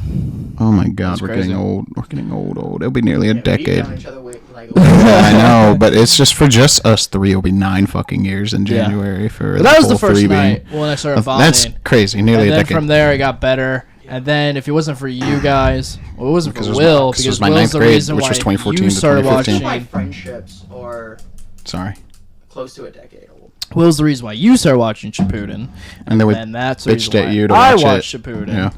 Oh my god, That's we're crazy. getting old. We're getting old. It'll be nearly a We've decade. known each other like, I know, but it's just for just us three. It'll be 9 fucking years in Yeah. January for But that was the whole first three night being. when I started bonding. That's crazy. Nearly And a then decade. from there it got better. And then if it wasn't for you guys, well, it wasn't Because for it was Will, my- 'cause it because was my Will's ninth the grade, reason which why was 2014 you to started 2015. my watching. friendships are Sorry. close to a decade old. Will's the reason why you started watching Shippuden. And then we that's the bitched reason at why you to I watch watched it. Shippuden. Yeah.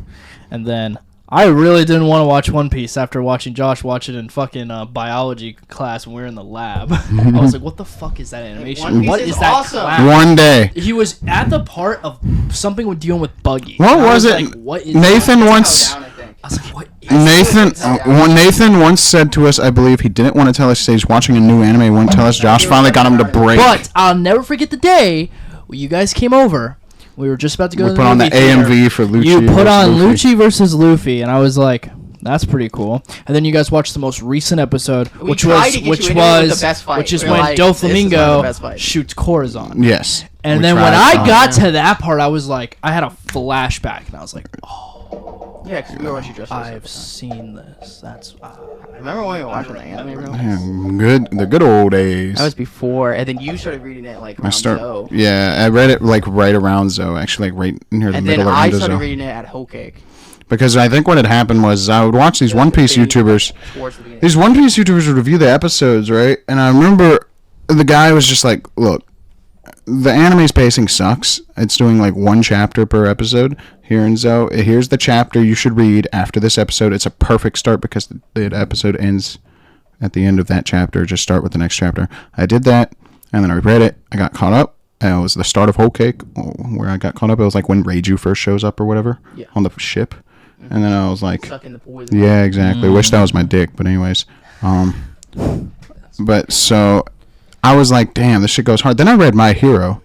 And then I really didn't want to watch One Piece after watching Josh watch it in fucking biology class when we were in the lab. I was like, what the fuck is that animation? One Piece What is is that awesome. class? One day. He was at the part of something with dealing with Buggy. What And I was it? Like, what is Nathan that? once. Down, I think. I was like, what is Nathan once said to us, I believe he didn't want to tell us he's watching a new anime. He wouldn't tell us. Josh finally got him to break. But I'll never forget the day when you guys came over. We were just about to go We to put the on the movie theater. AMV for Lucci. You put versus on Luffy. Lucci versus Luffy, and I was like, "That's pretty cool." And then you guys watched the most recent episode, We which tried was to get which you into it with was the best fight. which is We were when like, this is one of the Doflamingo best fights. shoots Corazon. Yes. And We then when tried. I got to that part, I was like, I had a flashback, and I was like, "Oh, Yeah, because we were watching just. I've seen this. That's." Remember when we were watching the anime? Real? Yeah, good. The good old days. That was before, and then you started reading it like around Zoe. Yeah, I read it like right around Zoe, actually, like right near the And then middle or I end of started Zoe. reading it at Whole Cake. Because I think what had happened was I would watch these One Piece YouTubers. Towards the beginning. These One Piece YouTubers would review the episodes, right? And I remember the guy was just like, "Look, the anime's pacing sucks. It's doing like one chapter per episode here in Zoe. Here's the chapter you should read after this episode. It's a perfect start because the episode ends at the end of that chapter. Just start with the next chapter." I did that, and then I read it. I got caught up. It was the start of Whole Cake where I got caught up. It was like when Reiju first shows up or whatever on the ship. And then I was like, Sucking the poison. yeah, exactly. Wish that was my dick, but anyways. But so I was like, damn, this shit goes hard. Then I read My Hero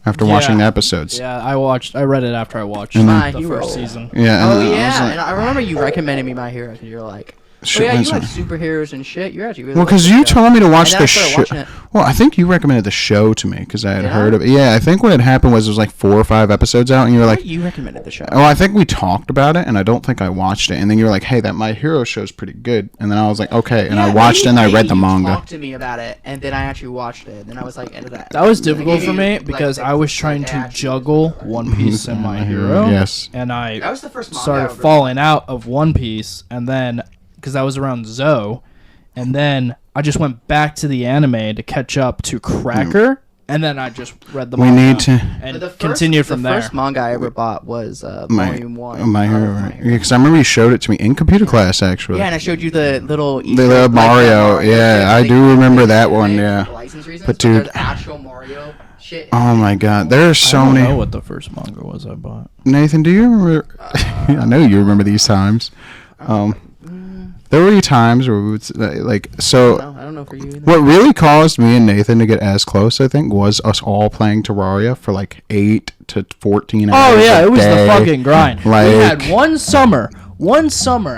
after watching the episodes. Yeah, I read it after I watched My the Hero. first season. Yeah. Oh and I was yeah, like, and I remember you recommended me My Hero because you're like, shit, oh yeah, you when's like that? superheroes and shit. You're actually really Well, like because this you show. told me to watch And then the I started show. watching it. Well, I think you recommended the show to me because I had Did heard I? of it. Yeah, I think what had happened was there was like 4 or 5 episodes out, and you were like, You recommended the show. oh, I think we talked about it, and I don't think I watched it. And then you were like, hey, that My Hero show's pretty good. And then I was like, okay. And I watched it, and I read the manga. You talked to me about it, and then I actually watched it. Then I was like, into that. That was I difficult gave for you, me like, because the- I was trying like, to action. juggle One Piece and My Hero. Yes. And That I was the first manga I started ever falling out of One Piece, and then because I was around Zoe, and then I just went back to the anime to catch up to Cracker, and then I just read the We manga need to. and But the first, continued from the there. first manga I ever bought was My, Volume 1. My of Hero. My Right? Hero. Yeah, because I remember you showed it to me in computer class, actually. Yeah, and I showed you the little The little Mario, yeah, I do remember that one, yeah. But dude- there's actual Mario shit. Oh my god, there are so I don't many. know what the first manga was I bought. Nathan, do you remember? I know you remember these times. There were times where we would like so. No, I don't know for you either. What really caused me and Nathan to get as close, I think, was us all playing Terraria for like 8 to 14 hours. Oh yeah, a it was day. the fucking grind. Like- We had one summer.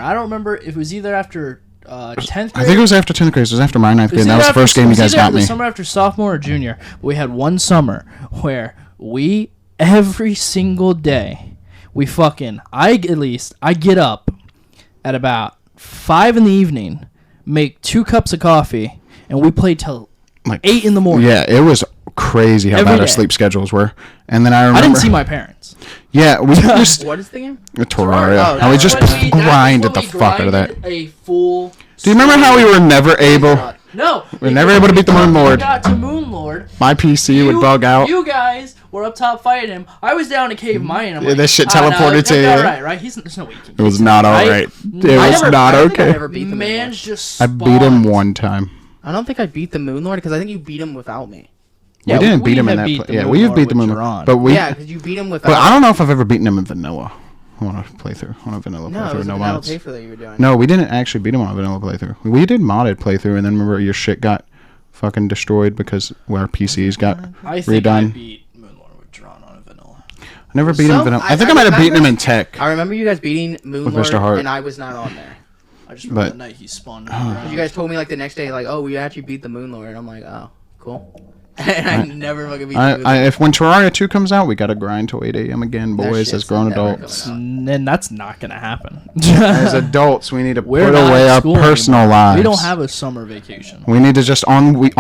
I don't remember if it was either after 10th grade. I think it was after 10th grade. It was after my 9th grade. And that was the first game you guys got The me. summer after sophomore or junior, we had one summer where we every single day we fucking I get up at about 5 in the evening, make 2 cups of coffee, and we played till Like 8 in the morning. Yeah, it was crazy how Every bad our day. sleep schedules were. And then I remember. I didn't see my parents. Yeah, we just What is the game? Terraria. Oh, and we just that's when grinded the fuck out of that. A full. Do you remember how we were never able? No, We were never able to beat the Moon Lord. We got to Moon Lord. My PC would bug out. You guys were up top fighting him. I was down in Cave Mine. I'm Yeah, like, that shit no, teleported to you. Alright, right? There's no way. he can It was beat not him, all right? right. It was not I think I okay. never beat the Moon Man's Lord. just. I beat him spawned. one time. I don't think I beat the Moon Lord because I think you beat him without me. Yeah, we didn't beat him in have that. beat the Yeah, Moon we have Lord beat the with Moon Jiran. Lord, but we. Yeah, because you beat him without. But I don't know if I've ever beaten him in vanilla. I want to play through. I want a vanilla No, it playthrough. was No a vanilla mods. playthrough that you were doing. No, we didn't actually beat him on a vanilla playthrough. We did modded playthrough, and then remember your shit got fucking destroyed because our PCs got I think I redone. beat Moon Lord with Jiran on a vanilla. I never beat him So, in vanilla. I- I think I I might have beaten him remember- in tech. I remember you guys beating Moon With Lord, Mr. Hart. and I was not on there. I just remember But- the night he spawned. You guys told me like the next day, like, oh, we actually beat the Moon Lord, and I'm like, oh, cool. And I never fucking beat the Moon Lord. If when Terraria 2 comes out, we gotta grind till 8 a.m. again, That boys, shit's as grown never adults. coming And that's not gonna happen. As adults, we need to We're put not away in our school personal anymore. lives. We don't have a summer vacation. We need to just We we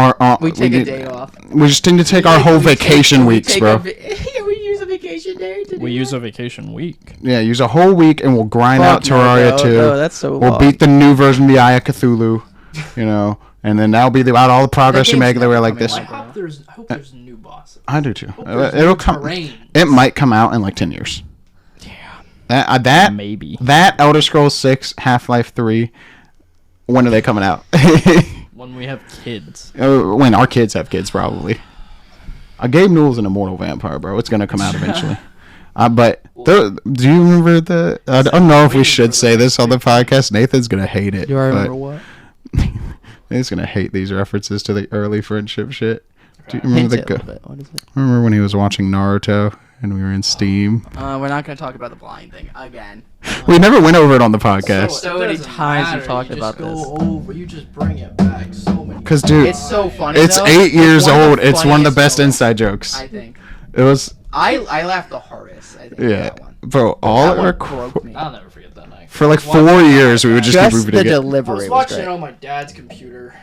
take a need- day off. We just need to take our whole vacation weeks, bro. We use a vacation day to We use a vacation week. Yeah, use a whole week and we'll grind out Terraria 2. No, that's so We'll beat the new version of the Eye of Cthulhu, you know, and then that'll be about all the progress you game's make. That we're never like coming this. out. I hope there's new bosses. I do too. there's It'll new come. terrains. It might come out in like 10 years. Yeah, That maybe. that Elder Scrolls 6, Half-Life 3. When are they coming out? When we have kids. When our kids have kids, probably. Gabe Newell's an immortal vampire, bro. It's gonna come out eventually. But do you remember the? I don't know if we should say this on the podcast. Nathan's gonna hate it. Do I remember but what? Nathan's gonna hate these references to the early friendship shit. Do you Hint remember it a little bit. What is it? remember when he was watching Naruto and we were in Steam? We're not gonna talk about the blind thing again. We never went over it on the podcast. So many times we've talked about this. You just bring it back so many. Cause dude, It's so funny. it's though. 8 years one of old. the It's one of the funniest best moments, inside jokes. I think. It was I laughed the hardest. I think. yeah, That one. bro. All That one our broke me. I'll never forget that night. for like I was watching 4 it on years, my we would just Just keep the repeating it. I delivery was was watching great. it on my dad's computer.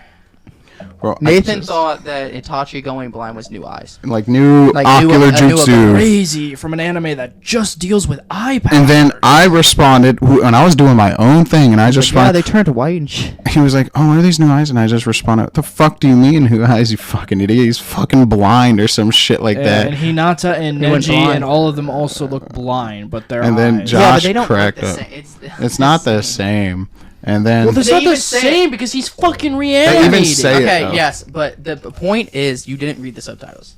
Bro, Nathan just- thought that Itachi going blind was new eyes. like new Like, ocular a new jutsu. Crazy from an anime that just deals with eye power. And then I responded, and I was doing my own thing, and I just Yeah, they responded. turned white and shit. He was like, "Oh, what are these new eyes?" And I just responded, "What the fuck do you mean, who eyes? You fucking idiot! He's fucking blind or some shit like And that." Hinata and They went Neji blind. and all of them also look blind, but their And then eyes. Josh Yeah, but they don't cracked look up. the same. It's not the same. And then Well, that's They not the even say same because he's fucking even reanimated. say it, Okay, though. yes, but the point is you didn't read the subtitles.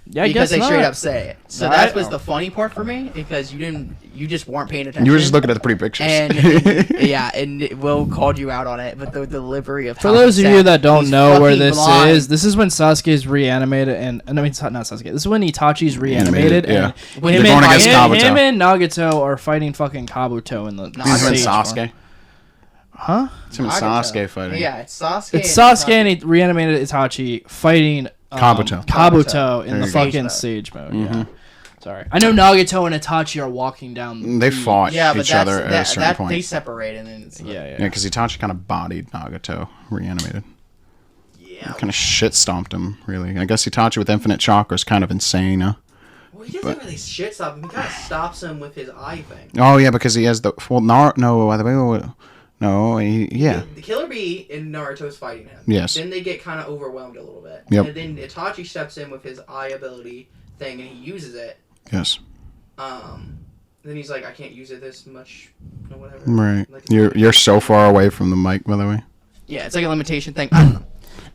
Yeah, I because guess they straight not. up say it. So No, that I- was the funny part for me because you just weren't paying attention. You were just looking at the pretty pictures. And yeah, and Will called you out on it, but the delivery of For those of you that don't know where this blind. is was when Sasuke's reanimated, and I mean, it's not Sasuke. This is when Itachi's reanimated, yeah. and When They're him going and against Kabuto. Kabuto. him and Nagato are fighting fucking Kabuto in the No, Him and stage form. Sasuke. Huh? It's him and Nagato. Sasuke fighting. Yeah, it's Sasuke. It's Sasuke and he reanimated Itachi fighting Kabuto. Kabuto in There the you go. fucking stage mode. Yeah. Sorry, I know Nagato and Itachi are walking down. They the- fought Yeah, but each other at a certain that point. they separate and then it's Yeah, Yeah, because Itachi kind of bodied Nagato, reanimated. yeah. Kind of shit stomped him, really. I guess Itachi with infinite chakra is kind of insane, huh? Well, he doesn't really shit stop him. He kind of stops him with his eye thing. Oh, yeah, because he has the... Well, yeah. The Killer Bee in Naruto's fighting him. Yes. Then they get kind of overwhelmed a little bit. Yep. And then Itachi steps in with his eye ability thing and he uses it. Yes. Then he's like, I can't use it this much, or whatever. Right. Like, You're so far away from the mic, by the way. yeah, it's like a limitation thing. I don't know.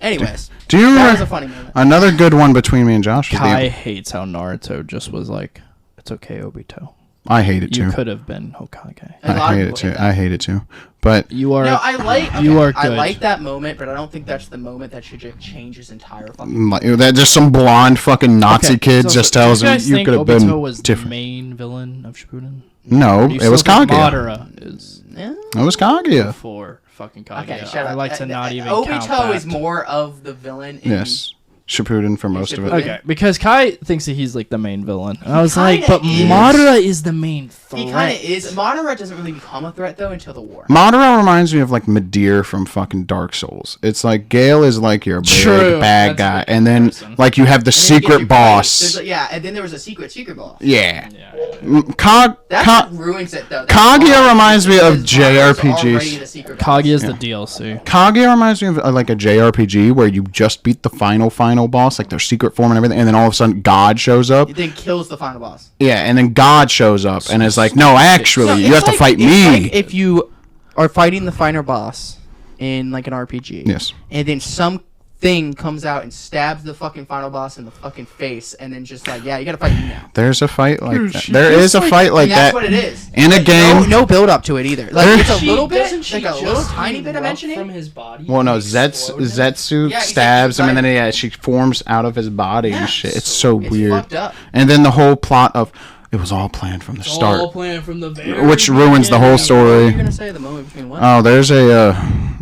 Anyways, Do you that remember... was a funny moment. Another good one between me and Josh was Kai the... hates how Naruto just was like, "It's okay, Obito. I hate it, You too. could have been Hokage. A lot I of hate people it, too. hate that. I hate it, too. But... You are. No, I like. You are I good. like that moment, but I don't think that's the moment that should just change his entire fucking. Like, that just some blonde fucking Nazi Okay, kid so just do tells you him guys you think could have Obito been was the different. main villain of Shippuden? No, Or do you it was still think Kaguya. Madara is Yeah. It was Kaguya. before fucking Kaguya. Okay, shut up. I like to not even Obito count that. is more of the villain. In, Yes. Shippuden for most of it. Shippuden. Okay, because Kai thinks that he's like the main villain. And I was like, kinda but is. Madara is the main threat. He kind of is. Madara doesn't really become a threat though until the war. Madara reminds me of like Midir from fucking Dark Souls. It's like Gale is like your big True, bad that's a guy, good and then comparison. like you have the And then he gets secret you boss. There's yeah, and then there was a secret boss. Yeah. Yeah. That's what ruins it though. That's Kaguya why, reminds me of because Madara's JRPGs. already the secret boss. Kaguya is Yeah. the DLC. Kaguya reminds me of like a JRPG where you just beat the final boss, like their secret form and everything, and then all of a sudden God shows up. It then kills the final boss. Yeah, and then God shows up and is like, no, actually, No, you it's have to like- fight it's me. like if you are fighting the final boss in like an RPG. Yes. And then something comes out and stabs the fucking final boss in the fucking face, and then just like, yeah, you gotta fight me now. There's a fight like that. she There just, is a fight like and that's that what it is. in a game. No build up to it either. Like There- it's a She- little bit, doesn't she like a just little tiny bit of erupt mentioning. from his body. Well, no, and explode him? Zetsu Yeah, he's stabs him, and like- then yeah, she forms out of his body and shit. It's so It's weird. fucked up. And then the whole plot of it was all planned from the All start, planned from the very which ruins the whole What were you story. gonna say? The moment between what? Oh, there's the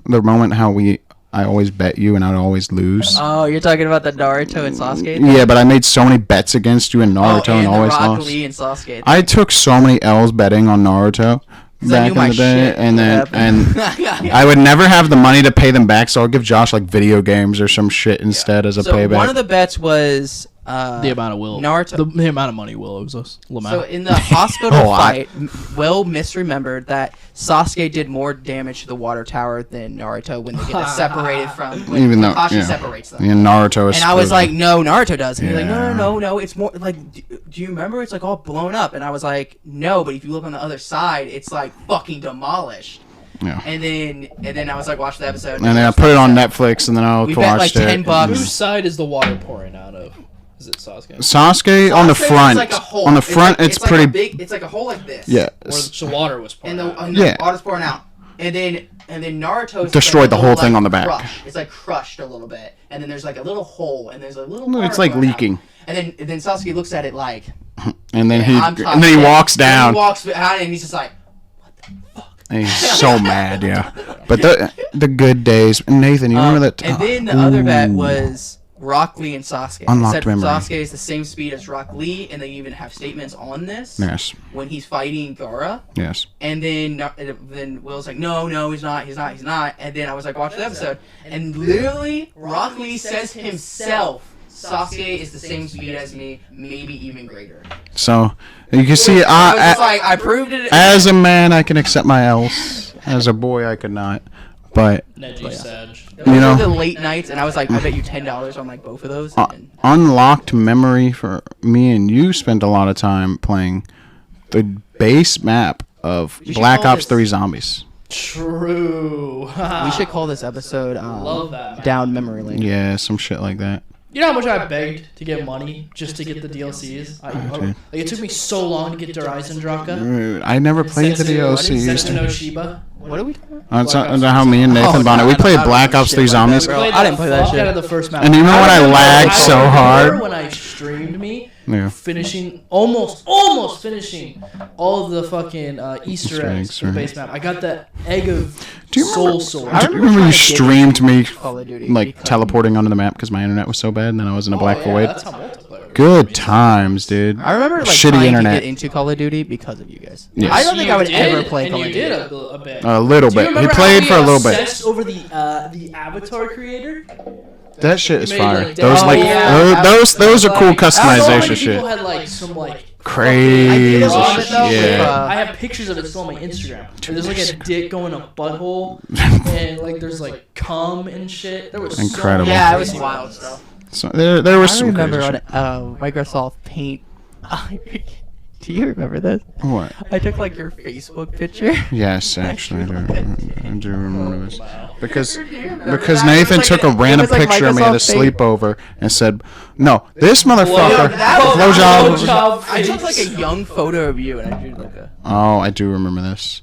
moment how I always bet you and I'd always lose. Oh, you're talking about the Naruto and Sasuke? Yeah, but I made so many bets against you in Naruto and the always Rock lost. Lee and Sasuke. I took so many L's betting on Naruto 'Cause I back knew in my the day, shit and would then happen. I would never have the money to pay them back, so I'll give Josh like video games or some shit instead as a So payback. one of the bets was The amount of will. Naruto. The amount of money Will owes us. So Lamau. in the hospital A lot. fight, Will misremembered that Sasuke did more damage to the water tower than Naruto when they get separated from when Even though, Kakashi yeah. separates them. Yeah, Naruto is. And I was supposed- like, no, Naruto does. And he's like, Yeah. no, it's more like, do you remember? It's like all blown up. And I was like, no, but if you look on the other side, it's like fucking demolished. Yeah. And then I was like, watch the episode. And then I put it on Netflix, and then I We bet like watched it. $10. Whose side is the water pouring out of? Is it Sasuke? Sasuke on the Sasuke is front. like a hole. On the front, like, it's like pretty. a big. It's like a hole like this. Yeah. Or the water was pouring And out. the Yeah. water's pouring out. And then Naruto's Destroyed like the a whole little, thing like, on the back. Crushed. It's like crushed a little bit, and then there's like a little hole, and there's a little. No, it's water like going out. leaking. And then Sasuke looks at it like. And then I'm he top and then he shit. walks And then down. he walks behind, and he's just like. And he's so mad, yeah. But the good days. Nathan, you remember that? And then the other bet Ooh. was Rock Lee and Sasuke. Unlocked It said memory. Sasuke is the same speed as Rock Lee, and they even have statements on this Yes, when he's fighting Gaara. yes. And then Will's like, no, he's not. And then I was like, watch the episode. And literally, Rock Lee says himself, Sasuke is the same speed as me, maybe even greater. So you can see, I was just like, I proved it. as a man, I can accept my L's. As a boy, I could not. But Neji Sage. Those you know- were the late nights, and I was like, I bet you $10 on like both of those. And unlocked memory for me and you spent a lot of time playing the base map of You should Black call Ops this- 3 Zombies. True. we should call this episode Love that, man. Down Memory Lane. Yeah, some shit like that. You know how much I begged to get money just to get the DLCs? Like, it took me so long to get Horizon Draka. I never played the DLCs. Sensu no Shiba. What are we talking about? That's how me and Nathan bought it. We played Black Ops 3 Zombies. Bro, I didn't play that shit. Out of the first map. And you know what? I lagged so hard. When I streamed me, Yeah. finishing almost finishing all of the fucking Easter eggs for the base map. I got the egg of soul sword. Do you remember you streamed me Call of Duty like because- teleporting onto the map because my internet was so bad, and then I was in a black void? That's how multiplayer. Good times, dude. I remember like Shitty trying internet. to get into Call of Duty because of you guys. Yes. I don't think I would You ever did, play and Call of you Duty. did a bit. A little Do you bit. He remember played how for a we little bit. obsessed over the avatar creator? That shit is Made, fire. like, Those oh, like yeah. those are cool So customization many shit. people had like some like Crazy fucking- shit. I did it Yeah. I have pictures of it still on my Instagram. Where there's like a dick going a butthole, and like there's like cum and shit. There was Incredible. So Yeah, it much was crazy wild stuff. stuff. So there was I some remember crazy on shit. Microsoft Paint. Do you remember this? What? I took like your Facebook picture. Yes, actually, I do remember this. Because that? Nathan It was took like a random it was like picture of me at a Microsoft Paint. sleepover and said, "No, this motherfucker." that was- Blowjob. I took like a young photo of you and I drew like a. Oh, I do remember this.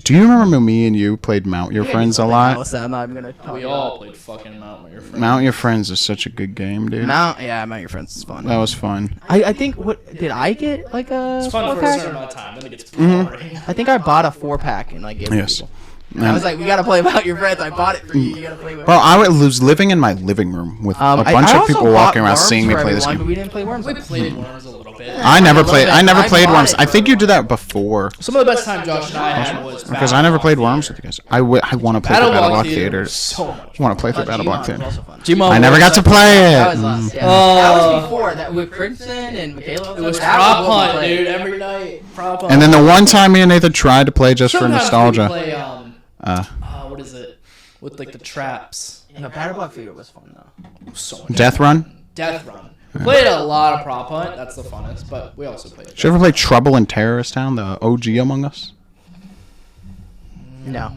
Do you remember when me and you played Mount Your Friends a lot? I'm not even gonna talk We all played fucking Mount Your Friends. Mount Your Friends is such a good game, dude. Mount Your Friends is fun. That was fun. I think what did I get like a It's fun for a 4-pack? certain amount of time, then it gets boring. I think I bought a 4-pack and like gave it to Yes. people. And I was like, we gotta play Mount Your Friends. I bought it for you. You gotta play with it. Bro, I was living in my living room with a bunch I of also people bought walking around Worms seeing me for play this everyone, game. But we didn't play Worms. We played Worms a little bit. I never love played. it. I never I played bought Worms. it I think for- you did that before. Some of the best time Josh and I had was Because I never played Worms with you guys. I want to play the Battle Block Theater. So much. I want to play through Battle Block Gmod was Theater. also fun. Gmod I never was got to like- play That it. was us. Yeah. Oh. That was before that with Crimson and Michaela. It was that prop what we hunt, played. dude. Every night, prop hunt. And then the one time me and Nathan tried to play just for Sometimes nostalgia. we play Uh, what is it? With like the traps. No, Battle Block Theater was fun though. So much. Death Run. Death Run. We played a lot of prop hunt. That's the funnest. But we also played. Did you ever play Trouble in Terrorist Town, the OG Among Us? No.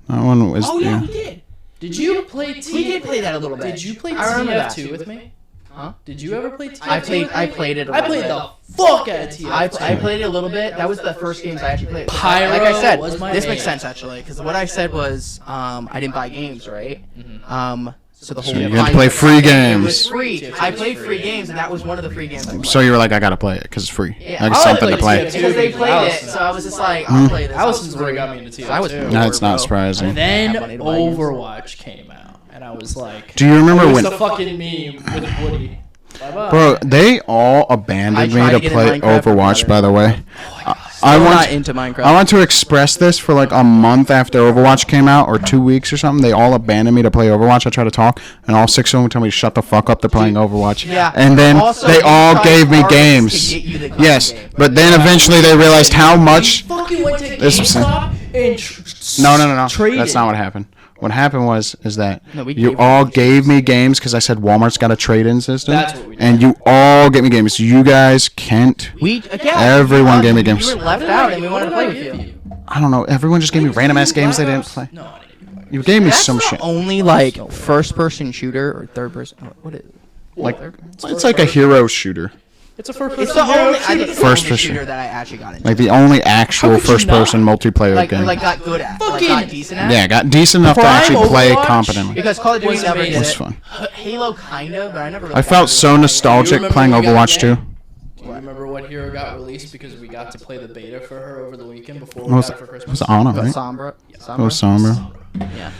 That one was. Oh yeah, we did. Did you play T? We did play that a little bit. Did you play I remember that. TF2 with me? Huh? Did you ever play TF2? I played it. A I little played bit. the fuck out of TF2. I played it a little bit. That was the first games I actually played. Pyro like I said, was my this main. makes sense actually, because what I said was I didn't buy games, right? So the whole you had to play free It was games. free. I played free games, and that was one of the free games I played. So you were like, I gotta play it because it's free. Yeah. I got I something like to play. TF2. Because they played it, so I was just like, I'll play this. Allison's where he got me into TF2. I was No, it's not surprising. And then Have money to buy games. Overwatch came out, and I was like, Do you remember it was when? the fucking meme with Woody. Bye-bye. Bro, they all abandoned I me tried to to get in play Minecraft for Overwatch. better. By the way, I'm not into Minecraft. I want to express this for like a month after Overwatch came out, or 2 weeks or something. They all abandoned me to play Overwatch. I tried to talk, and all 6 of them would tell me to shut the fuck up. They're playing Overwatch. Yeah. And then Also, they you all tried gave me hardest to games. get you the Yes, game. but then eventually they realized how much. fucking went to This was- GameStop and No. traded. That's not what happened. What happened is that No, we you gave all them gave me games because I said Walmart's got a trade-in system. That's what we did. And you all gave me games. You guys, Kent, Everyone gave me games. We were left out, and we wanted to play with you. I don't know. Everyone just gave me random ass games they didn't play. No, I didn't even You gave me That's some the shit. only like first-person shooter or third-person. What is it? Like it's like a hero shooter. It's a first It's person the only. I think it's the First only person. shooter that I actually got into. Like the only actual How could you first-person multiplayer like game. got good at. Like, Fucking- got decent at. Yeah, got decent enough to Prime actually play Overwatch? competently. Because Call of Duty Was never did amazing. It's it. fun. Halo kind of, but I never. Really I felt so nostalgic remember playing when we got Overwatch the game? 2. Do you remember what hero got released because we got to play the beta for her over the weekend before It we was, got it for it Christmas? was Anna, right? Sombra. It was Sombra. Yeah.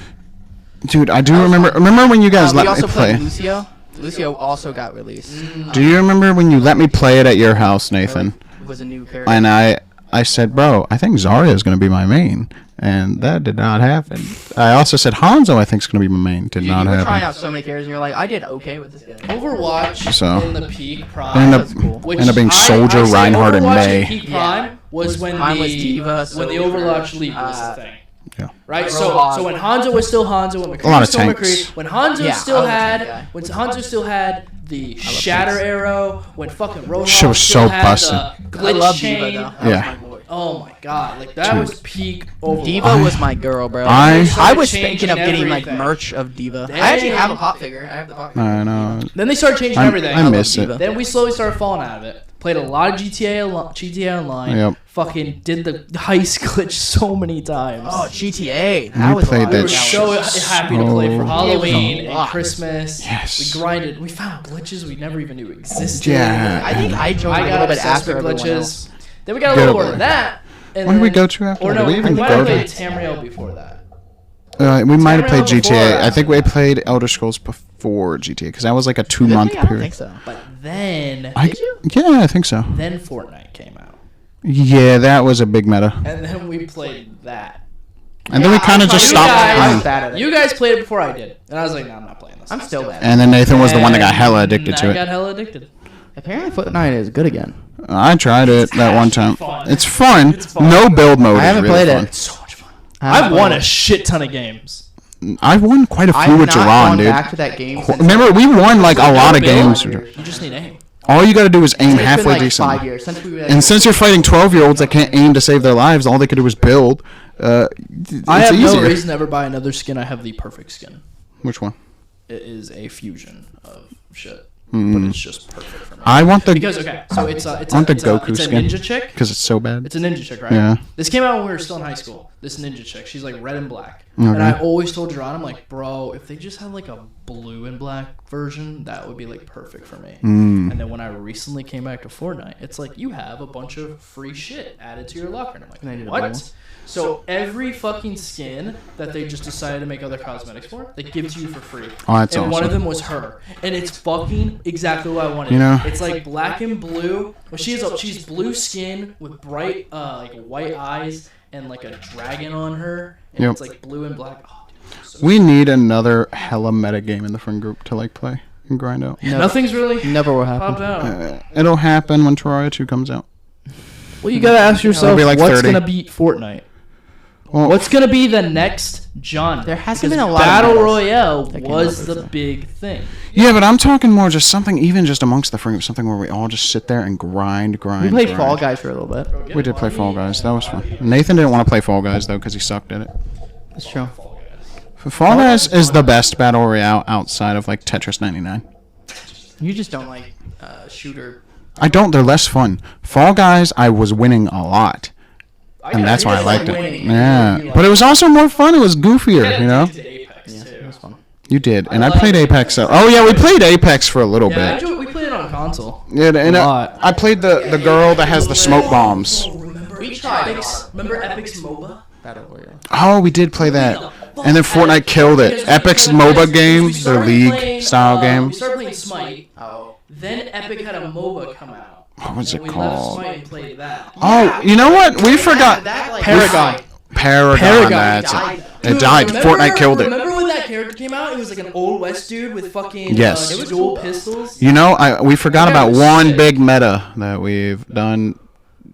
Dude, I do remember. Remember when you guys We let also me play? played Lucio. Lucio also got released. Do you remember when you let me play it at your house, Nathan? It was a new character. And I said, bro, I think Zarya is going to be my main. And that did not happen. I also said Hanzo, I think, is going to be my main. Did You not were trying happen. out so many characters, and you're like, I did okay with this guy. Overwatch So- in the peak prime. Ended up, That's cool. Which ended up being I Soldier, say Reinhardt, and Overwatch May. in peak prime was when Mine the was Diva, when the Soldier, Overwatch League was the thing. Yeah. Right, Roadhog. so when Hanzo was still Hanzo, when McCree lot was of still tanks. McCree, when Hanzo Yeah, still I was a had, tank guy. when Hanzo still had the Shatter tanks. Arrow, when fucking Roadhog Shit was still so had busted. the I glitch love chain. Diva though. That Yeah. was my boy. Oh my god, like that was peak Overwatch. Diva was my girl, bro. I I was changing thinking of getting like everything. merch of Diva. They- I actually have a pop figure. I have the pop figure. I know. Then they started changing everything. I miss Diva. it. Then we slowly started falling out of it. Played a lot of GTA Online. Yep. Fucking did the heist glitch so many times. Oh, GTA. We That was played a lot. that we were shit so happy to play for so Halloween and lot. Christmas. Yes. We grinded. We found glitches we never even knew existed. Yeah. I think I joined I a got little bit obsessed after with everyone glitches. else. Then we got a Get little over more of it. that. And When did we then- go to after? Or that? no, Did we even might go have to? played Tamriel before that. We might have played Tamriel before GTA. I or think we played Elder Scrolls before GTA because that was like a 2-month Really? I don't period. think so. But then, Yeah, I think so. then Fortnite came out, Yeah, that was a big meta. and then we played that. And then we kind of just You stopped guys- playing. I'm bad at it. You guys played it before I did, and I was like, no, I'm not playing this. I'm still bad. And then Nathan was the one that got And hella addicted to I it. got hella addicted. Apparently, Fortnite is good again. I tried it that one time. fun. It's fun. It's fun. No build mode. I haven't is really played fun. it. So much fun. I've I've won a shit ton of games. I've won quite a few I've with not Jerron, gone dude. back to that game. Since Remember, we won like a lot of games. You just need aim. All you got to do is aim it's been halfway like decent. 5 years since we were. And since you're fighting 12-year-olds that can't aim to save their lives, all they could do is build. It's I have easier. no reason to ever buy another skin. I have the perfect skin. Which one? It is a fusion of shit, Mm. but it's just perfect for me. I want the Because okay, so it's a I want the it's Goku a skin. ninja chick. because it's so bad. It's a ninja chick, right? Yeah. This came out when we were still in high school. This ninja chick, she's like red and black. And I always told Jerron, I'm like, bro, if they just had like a blue and black version, that would be like perfect for me. Mm. And then when I recently came back to Fortnite, it's like you have a bunch of free shit added to your locker. And I'm I need like, to buy one. what? So every fucking skin that they just decided to make other cosmetics for, they give to you for free. Oh, that's and one of awesome. them was her, and it's fucking exactly what I wanted. You know- It's like black and blue. Well, she's blue skin with bright like white eyes and like a dragon on her, and Yep. it's like blue and black. Oh, dude, so We need another hella meta game in the friend group to like play and grind out. nothing's really Never will popped happen. out. It'll happen when Terraria 2 comes out. Well, you gotta ask yourself, be like what's 30. gonna beat Fortnite? Well, What's gonna be the next genre? There hasn't Because been a lot of Battle metas Royale that came was out the recently. big thing. Yeah, but I'm talking more just something, even just amongst the friend group, something where we all just sit there and grind. We played grind. Fall Guys for a little bit. We did play Fall Guys. That was fun. Nathan didn't want to play Fall Guys though because he sucked at it. That's true. Fall Guys is the best battle royale outside of like Tetris 99. You just don't like. Shooter. I don't. They're less fun. Fall Guys, I was winning a lot, and that's why I liked it. Yeah, but it was also more fun. It was goofier, you know. Apex Yeah, too. it was fun. You did, and I like played Apex. So, oh yeah, we played Apex for a little Yeah, bit. we played it on console. Yeah, and a lot. I played the girl that has the smoke bombs. We tried. Remember Epic's MOBA? Battle Royale. Oh, we did play that, and then Fortnite killed it. Epic's MOBA game, their league style game. We started playing Smite. Oh. Then Epic had a MOBA come out. What was And it we called? left Smite and played that. Oh, you know what? We forgot. That, like, Paragon. Paragon. That's died. it. It died. Fortnite killed it. Remember when that character came out? It was like an old West dude with fucking Yes. dual pistols. You know, we forgot That about was one sick. big meta that we've done.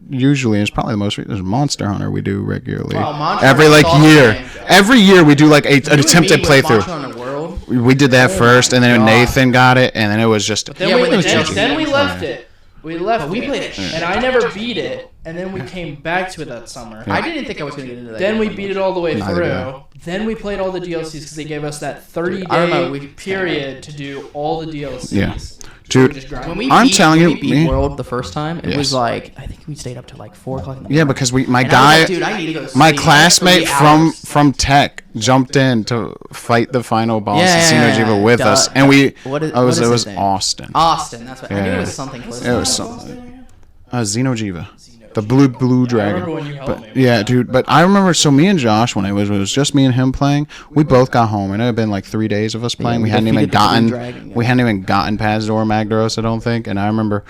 Usually, it's probably the most. There's Monster Hunter we do regularly. Wow, Monster Every Hunter's like awesome year. game. Every year we do like an You and attempted me with Monster playthrough. Hunter World. We did that first, and then God. Nathan got it, and then it was just. Then, Yeah, we, when the then, judges- then we left it. We left But we it. played it. And I never beat it. And then we came back to it that summer. I didn't think I was gonna get into that. Then game we that beat much. it all the way Neither through. did I. Then we played all the DLCs because they gave us that 30-day I remember we- period to do all the DLCs. Yeah. So we Dude, just grind. When we I'm beat, telling when you, we beat me- World the first time, it Yes. was like I think we stayed up till like 4:00 in the morning. Yeah, because my And I was guy, like, dude, I need to go to my sleep. classmate 3 from hours. from Tech jumped in to fight the final boss Yeah, of yeah, Xenojiva yeah. with us, and we. What is- it was what is it his was name? Austin. Austin. That's what I knew Yeah. it was something close. It was something. Xenojiva. The blue dragon. remember when you helped me with Yeah, that. dude. But I remember. So me and Josh, when it was just me and him playing, we both got home, and it had been like 3 days of us playing. we we hadn't even defeated the blue gotten. dragon, yeah. We hadn't even gotten past Dora Magdaros, I don't think. And I remember,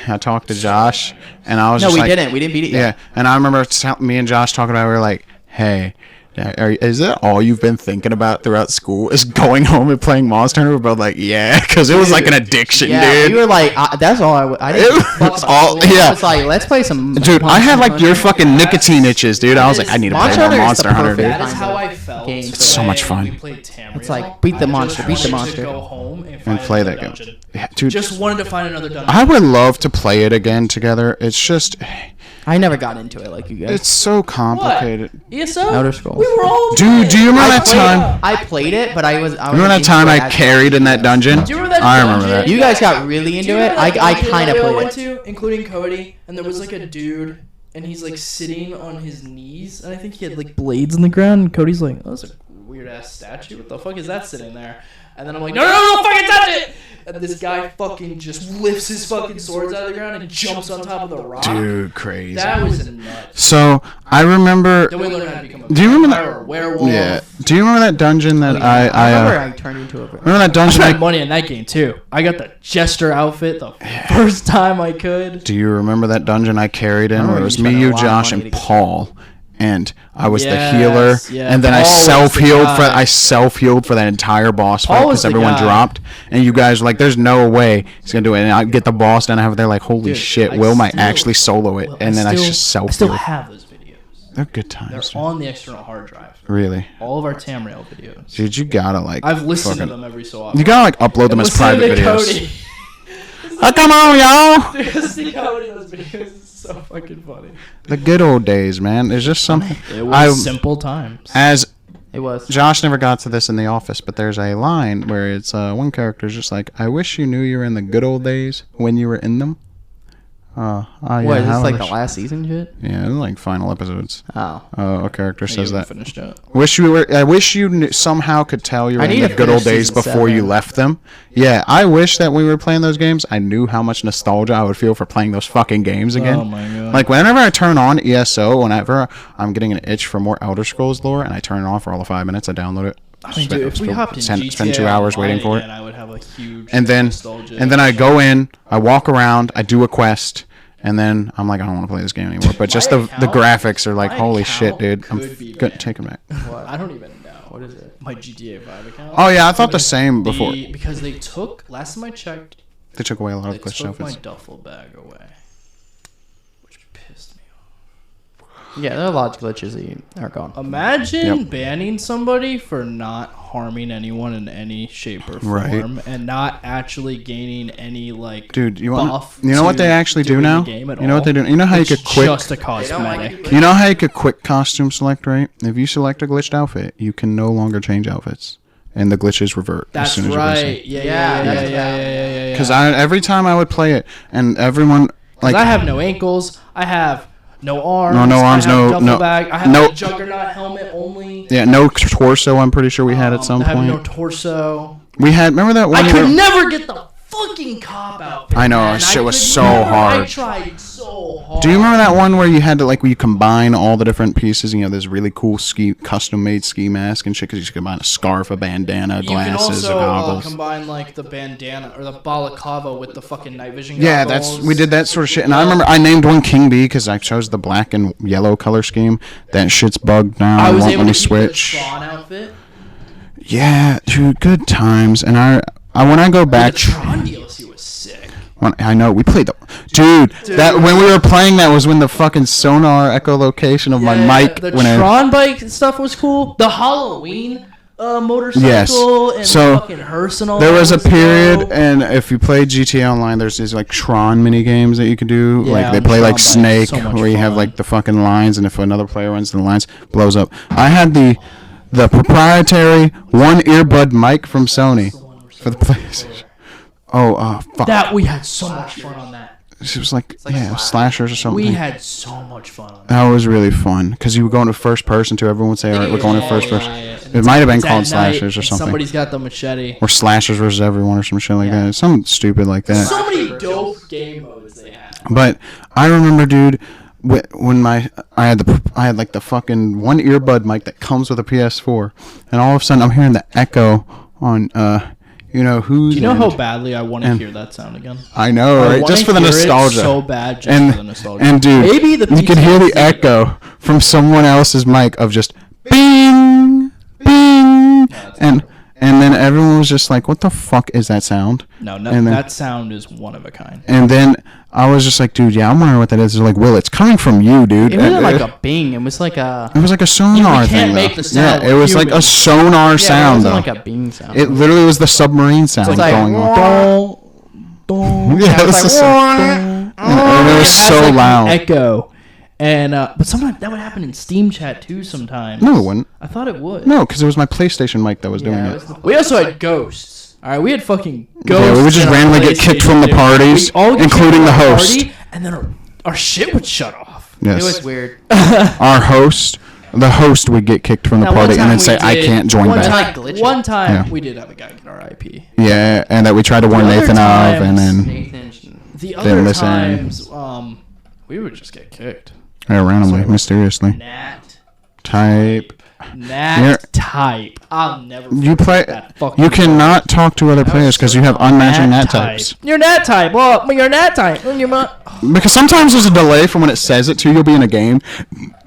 I talked to Josh, and I was No, just we like, didn't. We didn't beat it Yeah, yet. and I remember me and Josh talking about. We were like, hey. Is that all you've been thinking about throughout school? Is going home and playing Monster Hunter? We're both like, yeah, because it was like an addiction, Yeah, dude. we were like, that's all I didn't. It fuck was about all- school. yeah. I was like, let's play some. Dude, I had like your fucking nicotine itches, dude. I was like, I need to play Monster more Hunter is Monster the Hunter, perfect- dude. That is how I felt. Game. the It's so way much fun. We played Tamriel. It's like, beat the I monster, just beat the wanted monster. To go home and, And find play another that game. dungeon. Yeah, dude, Just wanted to find another dungeon. I would love to play it again together. It's just, I never got into it like you guys. It's so complicated. ESO? Outer Scrolls. We were all Dude, do you remember that played- time? I played it, but I was. Remember that time I carried in that dungeon? Do you remember that I remember dungeon? that. You guys got really into it. I kind of I played went it. to, including Cody, and there was like a dude, and he's like sitting on his knees, and I think he had like blades in the ground. And Cody's like, "Oh, that's a weird ass statue. What the fuck is that sitting there?" And then I'm like, "No, fucking touch it!" And this guy fucking just lifts his fucking swords out of the ground and jumps on top of the rock. Dude, crazy. That was nuts. So I remember. Then we learned how to become a Do you remember vampire or a werewolf. Yeah. Do you remember that dungeon that I remember I I turned into a. remember that I dungeon? spent money on that game too. I got the jester outfit the first time I could. Do you remember that dungeon I carried in remember where it you was spent me, a you, lot of Josh, money and to get Paul, and I was the Yes, healer, yeah. and then Paul I was the self-healed for guy. that entire boss Paul fight was because the everyone guy. dropped, and you guys were like, "There's no way he's gonna do it." And I get the boss down, I have it there like, "Holy Dude, shit, I Will might still- actually solo it," Well, and then I just still self-healed. have those videos. They're good They're times. Dude. on the external hard drive. Really, All of our Tamrail videos. dude, you gotta like. I've listened to fucking- them every so often. You gotta like upload them as Listen private to videos. Cody. Oh, come on, y'all! Listening to Cody in those videos is so fucking funny. The good old days, man. There's just something. It was simple times. As It was. Josh never got to this in The Office, but there's a line where it's one character's just like, "I wish you knew you were in the good old days when you were in them." Yeah, What is this I like the wish- last season shit? Yeah, it's like final episodes. Oh. A character says that. Finished it. I wish you somehow could tell you were I in need the to good old finish days season before you 7. left them. Yeah, I wish that when we were playing those games, I knew how much nostalgia I would feel for playing those fucking games again. Oh my god. Like whenever I turn on ESO, whenever I'm getting an itch for more Elder Scrolls lore, and I turn it on for all of 5 minutes, I download it. I mean, dude, if we hopped in GTA spend 2 hours waiting for it. again, I would have a huge And then nostalgia. I go in, I walk around, I do a quest, and then I'm like, I don't want to play this game anymore. But just the account- graphics are like, my holy shit, account dude. I'm could be good. banned. Take it back. I don't even know. What is it? My GTA 5 account. Oh yeah, I thought the same before. Because they took, last time I checked, They took away a lot they of glitch took my outfits. duffel bag away. Which pissed me off. Yeah, there are a lot of glitches that are gone. Imagine Yep. banning somebody for not harming anyone in any shape or form, Right. and not actually gaining any like Dude, you want? buff You know what to they actually do doing the now? game at You know what all. they do? You know how you It's could quick. just a They don't like cosmetic. you. You know how you could quick costume select, right? If you select a glitched outfit, you can no longer change outfits, and the glitches revert as That's soon as you press right. it. Yeah. Because every time I would play it, and everyone like I have no ankles. I have no arms. No arms, I have no- a duffel no- bag. I have no- a juggernaut helmet only. yeah, no torso. I'm pretty sure we had at some I have point. no torso. We had. Remember that one? I year- could never get the fucking cop outfit. I know, man. shit was could so never. hard. I tried so hard. Do you remember that one where you had to like where you combine all the different pieces? You know, this really cool custom made ski mask and shit. Because you could combine a scarf, a bandana, You can glasses, also goggles. combine like the bandana or the balaclava with the fucking night vision Yeah, goggles. we did that sort of shit. And I remember I named one King Bee because I chose the black and yellow color scheme. That shit's bugged now. I was won't able let to me keep switch. the Tron outfit. Yeah, dude, good times. And I when I go back, The Tron DLC was sick. I know we played the dude. That when we were playing that was when the fucking sonar echolocation of my mic The when Tron bike stuff was cool. The Halloween motorcycle Yes. and So, fucking hearse and all there that was a period, dope. and if you play GTA Online, there's these like Tron mini games that you can do. Yeah, like they on play Tron like bike, Snake, so much where you have fun. like the fucking lines, and if another player runs the lines, blows up. I had the proprietary one earbud mic from Sony for the PlayStation. Oh, fuck. That we had so much fun on that. It was like slashers or something. We had so much fun on that. That was really fun because you would go into first person too. Everyone would say, "All right, we're going into first person." It might have been It's at called night, slashers or and something, Somebody's got the machete. or slashers versus everyone or some shit like that. Something stupid like that. So many dope game modes they had. But I remember, dude, when I had like the fucking one earbud mic that comes with a PS4, and all of a sudden I'm hearing the echo on you know who's. Do you know how and- badly I want to and- hear that sound again? I know, I right? wanna Just for the hear it nostalgia. so bad, just and for the nostalgia. and dude, Maybe the you can hear the PTSD. echo from someone else's mic of just bing, bing, and then everyone was just like, "What the fuck is that sound?" No, and then- that sound is one of a kind. And then I was just like, "Dude, yeah, I'm wondering what that is." They're like, "Will, it's coming from you, dude." It wasn't like a bing. It was like a. It was like a sonar can't thing, make though. the sound Yeah, it was like a humans. sonar Yeah, it sound, wasn't though. like a bing sound. It literally was the submarine sound like, going on. Don't. Yeah, it was like, the and it was It has so like an loud. echo, And but sometimes that would happen in Steam chat too. Sometimes. No, it wouldn't. I thought it would. No, because it was my PlayStation mic that was doing it. We also had ghosts. All right, we had fucking ghosts. Yeah, we would just in our randomly get kicked from the PlayStation, dude. parties, We all get including kicked the from our host. party, and then our shit would shut off. Yes. It was weird. Our host, the host would get kicked from the Now, party one and then time say, we "I did- can't join one back." Like time, glitching. one time Yeah. we did have a guy get our IP. Yeah, and that we tried to warn The other Nathan of, and times- then Nathan. The Didn't other miss any. times, we would just get kicked. randomly, mysteriously, Nat type. You're- type. I'll never. You forget play. that fucking You cannot talk to other players because you have unmatching nat type. types. You're nat type. Well, you're nat type. You're Because sometimes there's a delay from when it says it to you. You'll be in a game,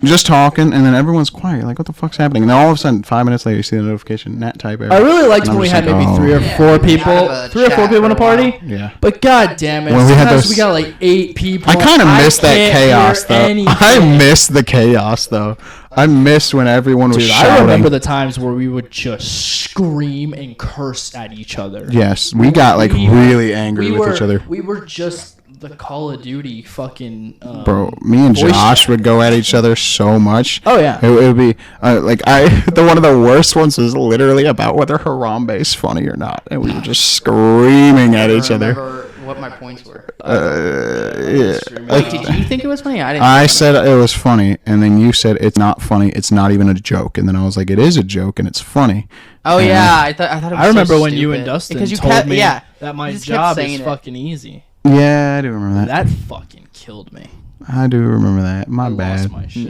just talking, and then everyone's quiet. You're like, what the fuck's happening? And then all of a sudden, 5 minutes later, you see the notification, nat type error. I really liked And I'm when we just had like, maybe oh. 3 or Yeah, 4 we people, have a 3 or 4 chat people in a for a party. while. Yeah. But god damn it, When we had sometimes those- we got like 8 people. I kind of miss that can't chaos, hear though. anything. I miss the chaos, though. I miss when everyone was Dude, shouting. I remember the times where we would just scream and curse at each other. Yes, we got like We- really angry we with were, each other. We were just the Call of Duty fucking. Bro, me and voice Josh chat. would go at each other so much. Oh, yeah. It would be like one of the worst ones was literally about whether Harambe is funny or not, and we were just screaming at each other. Remember what my points were. Yeah. Wait, did you think it was funny? I didn't. I said it was funny, and then you said it's not funny. It's not even a joke, and then I was like, it is a joke, and it's funny. Oh yeah, I thought it was I remember so when you and stupid. Dustin Because you told kept, me yeah, that my you just kept job saying is it. fucking easy. Yeah, I do remember that. That fucking killed me. I do remember that. My I bad. lost my shit.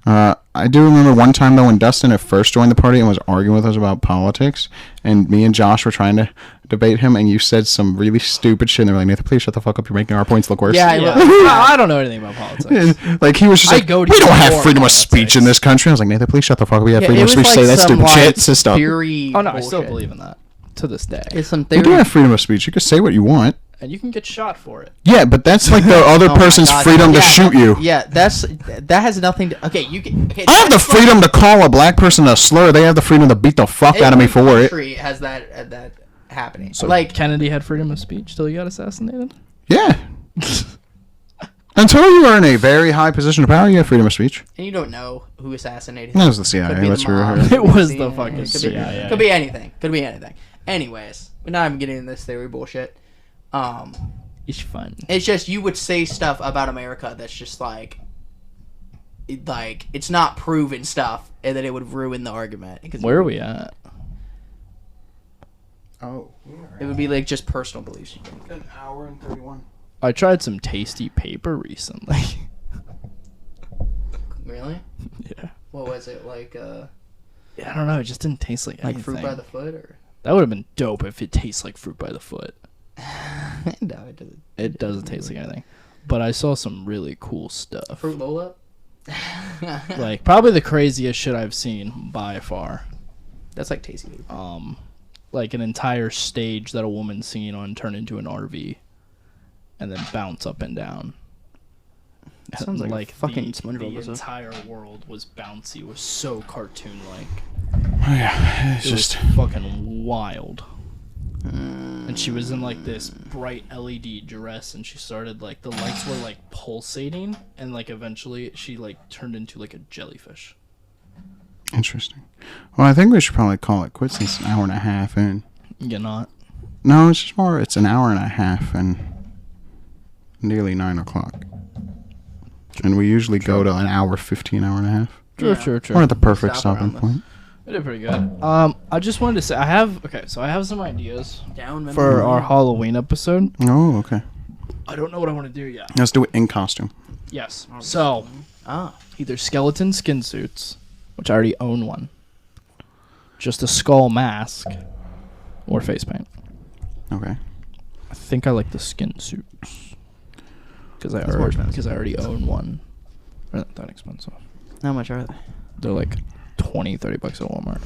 Yeah. I do remember one time though when Dustin had first joined the party and was arguing with us about politics, and me and Josh were trying to debate him, and you said some really stupid shit, and they were like, "Nathan, please shut the fuck up. You're making our points look worse." Yeah, Yeah. I I don't know anything about politics. Like he was just I like, go to "We don't have war freedom of politics." speech in this country." I was like, "Nathan, please shut the fuck up. We have Yeah, freedom it of was speech. Say like that some, stupid like, shit. Stop." theory Oh no, I still bullshit. believe in that to this day. It's some We theory. do have freedom of speech. You can say what you want. And you can get shot for it. Yeah, but that's like the other Oh my person's God. freedom to Yeah, shoot you. Yeah, that has nothing to. Okay, you can. Okay, I have the that's like- freedom to call a black person a slur. They have the freedom to beat the fuck out of me every for it. country has that happening. So like Kennedy had freedom of speech till he got assassinated. Yeah. Until you are in a very high position of power, you have freedom of speech. and you don't know who assassinated That him. was the CIA. Could be Let's the be mob, real. could It be was the the CIA, fucking could be- CIA. Could be anything. Could be anything. Anyways, we're not even getting into this theory bullshit. It's fun. It's just you would say stuff about America that's just like it's not proven stuff, and then it would ruin the argument. Because Where are we at? Oh, it would be like just personal beliefs. an hour and 31. I tried some tasty paper recently. Really? Yeah. What was it like? I don't know. It just didn't taste like anything. Fruit by the foot, or That would have been dope if it tastes like fruit by the foot. no, it doesn't. It doesn't taste like anything. But I saw some really cool stuff. Fruit Lola. Like probably the craziest shit I've seen by far. That's like tasty. Like an entire stage that a woman's singing on turn into an RV, and then bounce up and down. Sounds like a fucking the SpongeBob episode. entire world was bouncy. It was so cartoon-like. Oh, yeah, it's It was just. fucking wild. And she was in like this bright LED dress, and she started like the lights were like pulsating, and like eventually she like turned into like a jellyfish. Interesting. Well, I think we should probably call it quits since an hour and a half in. You not? No, it's just more. It's an hour and a half and nearly 9 o'clock. And we usually go to an hour 15, hour and a half. True, Yeah. true, true. We're at the perfect Stop stopping around this. point. We did pretty good. I just wanted to say I have some ideas Down for our Halloween episode. Oh, okay. I don't know what I want to do yet. Let's do it in costume. Yes. So Ah, either skeleton skin suits, which I already own one, just a skull mask, or face paint. Okay. I think I like the skin suits because That's more expensive. I already own one. They're not that expensive. how much are they? They're like $20-$30 at Walmart.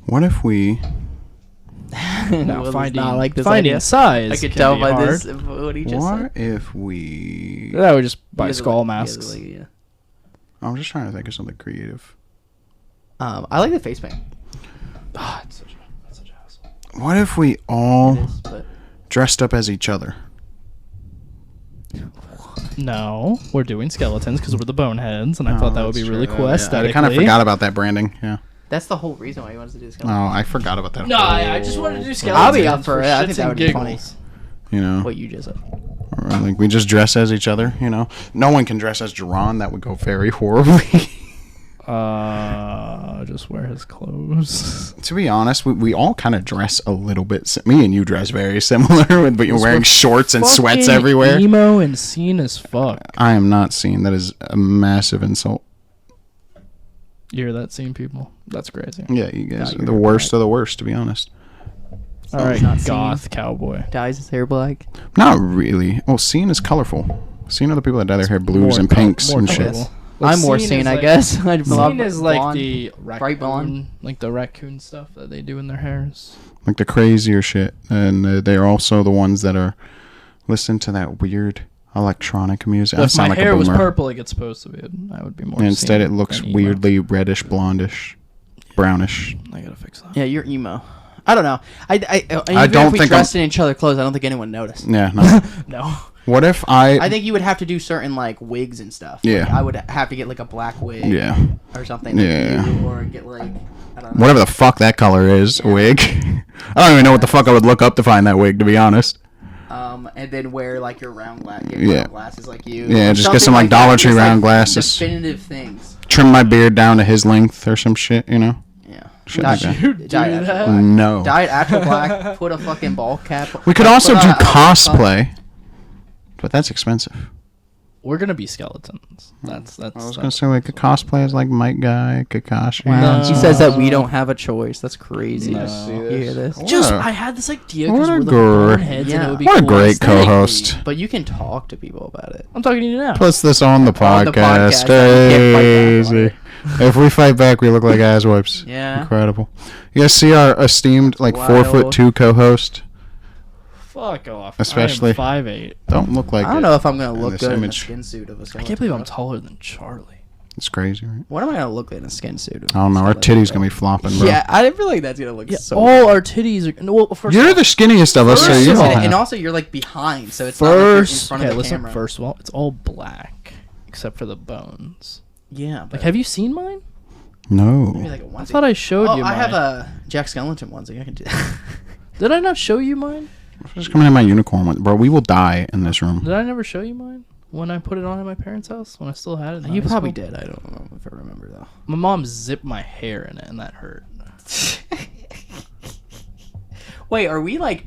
What if we... Now Will finding not like this finding idea. size. I could can tell be by hard. this what he just What said. if we... Yeah, I would just buy You guys skull like- masks. you guys like- I'm just trying to think of something creative. I like the face paint. Ah, it's such a hassle. What if we all It is, but dressed up as each other? No, we're doing skeletons because we're the boneheads, and I thought that would be that's really true. cool I aesthetically. kind of forgot about that branding. Yeah. That's the whole reason why he wants to do this. Oh, I forgot about that. No, I just wanted to do skeletons. I'll be up for it. I think shits that and would be funny. giggles. You know, What you just said. or, like we just dress as each other. You know, no one can dress as Jerron. That would go very horribly. Just wear his clothes. To be honest, we all kind of dress a little bit. Me and you dress very similar, but you're wearing shorts and sweats Fucking everywhere. Emo and seen as fuck. I am not seen. That is a massive insult. You hear that, scene, people? That's crazy. Yeah, you guys No, are the you're worst of the worst, to be honest. All right, not seen. goth cowboy. Dyes his hair black. Not really. Well, scene is colorful. Scene are the people that dye their hair blues More and col- pinks more and shit. colorful. I'm more Scene seen, is I like- guess. I'd love Scene is like blonde. the bright raccoon, blonde. like the raccoon stuff that they do in their hairs. Like the crazier shit. And they're also the ones that are listen to that weird electronic music. I If sound my like hair a was boomer. purple like it's supposed to be, I would be more. And instead, seen it looks than emo. weirdly reddish, blondish, brownish. I gotta fix that. Yeah, you're emo. I don't know. Even don't if we think dressed in each other clothes, I don't think anyone noticed. Yeah. No. No. What if I think you would have to do certain like wigs and stuff. Yeah. Like, I would have to get like a black wig. Yeah. Or something. Like Yeah. you, or get like I don't know. Whatever the fuck that color is, a wig. I don't even know what the fuck I would look up to find that wig, to be honest. And then wear like your round Yeah. glasses like you. Yeah, Or just get something some, like, that. Dollar Tree Just, round glasses. Definitive things. Trim my beard down to his length or some shit, you know? Yeah. Shit like that. You Dye it do actual that? black. No. Dye it actual black. Put a fucking ball cap. We could like, also put do a- cosplay, but that's expensive. We're gonna be skeletons. That's. I was gonna say like a cosplay as like Mike Guy, Kakashi. Wow. No. He says that we don't have a choice. That's crazy. No. You hear this? Just What a- I had this idea what because a we're the gr- boneheads, and it would be What a cool great aesthetically. co-host. But you can talk to people about it. I'm talking to you now. Puts this on the On the podcast. podcast. You can't fight back Crazy. If we fight back, we look like asswipes. Yeah. Incredible. You guys see our esteemed like Wild. 4'2" co-host? Fuck off. Especially- I am 5'8". Don't look like I don't it know if I'm gonna in look this good image. in a skin suit of a I skeleton. can't believe I'm taller than Charlie. It's crazy, right? What am I gonna look like in a skin suit? I don't know. Our titties gonna be flopping, bro. Yeah, I feel like that's gonna look Yeah, so. all our titties are. No, well, first You're of the skinniest of us, so First you of don't all- have. and also you're like behind, so it's first. not like you're in front Okay, of the listen. camera. First of all, it's all black except for the bones. Yeah, Like, but have you seen mine? No. maybe like a onesie. I thought I showed Oh, you. Mine. I have a Jack Skellington onesie. I can do that. Did I not show you mine? Just coming in my unicorn one, bro. We will die in this room. Did I never show you mine when I put it on at my parents' house when I still had it? in You high probably school? did. I don't know if I remember though. My mom zipped my hair in it, and that hurt. Wait, are we like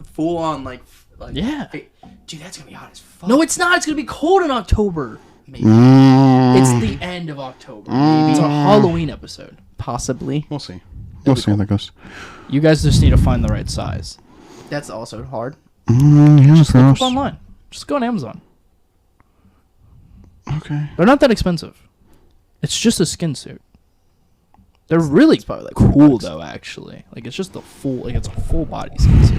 full on like Yeah. Dude, that's gonna be hot as fuck. No, it's not. It's gonna be cold in October. maybe It's Mm, the end of October. It's our Halloween episode. possibly. we'll see. We'll see how that goes. You guys just need to find the right size. That's also hard. Yeah, Just look gross. up online. Just go on Amazon. Okay. They're not that expensive. It's just a skin suit. They're really probably like cool $40. though, actually. Like it's just a full, like it's a full body skin suit.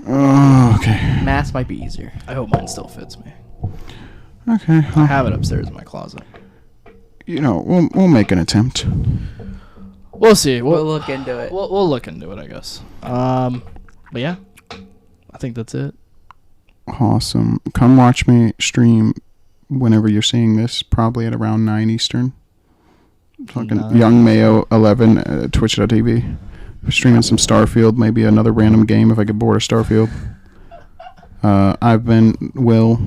Oh, okay. Mass might be easier. I hope mine still fits me. Okay. I Well, have it upstairs in my closet. you know, we'll make an attempt. We'll see. We'll We'll look into it. we'll look into it, I guess. But yeah, I think that's it. Awesome. Come watch me stream whenever you're seeing this, probably at around 9 Eastern. Fucking 9. Young Mayo 11 twitch.tv. Streaming some Starfield, maybe another random game if I get bored of Starfield. I've been Will.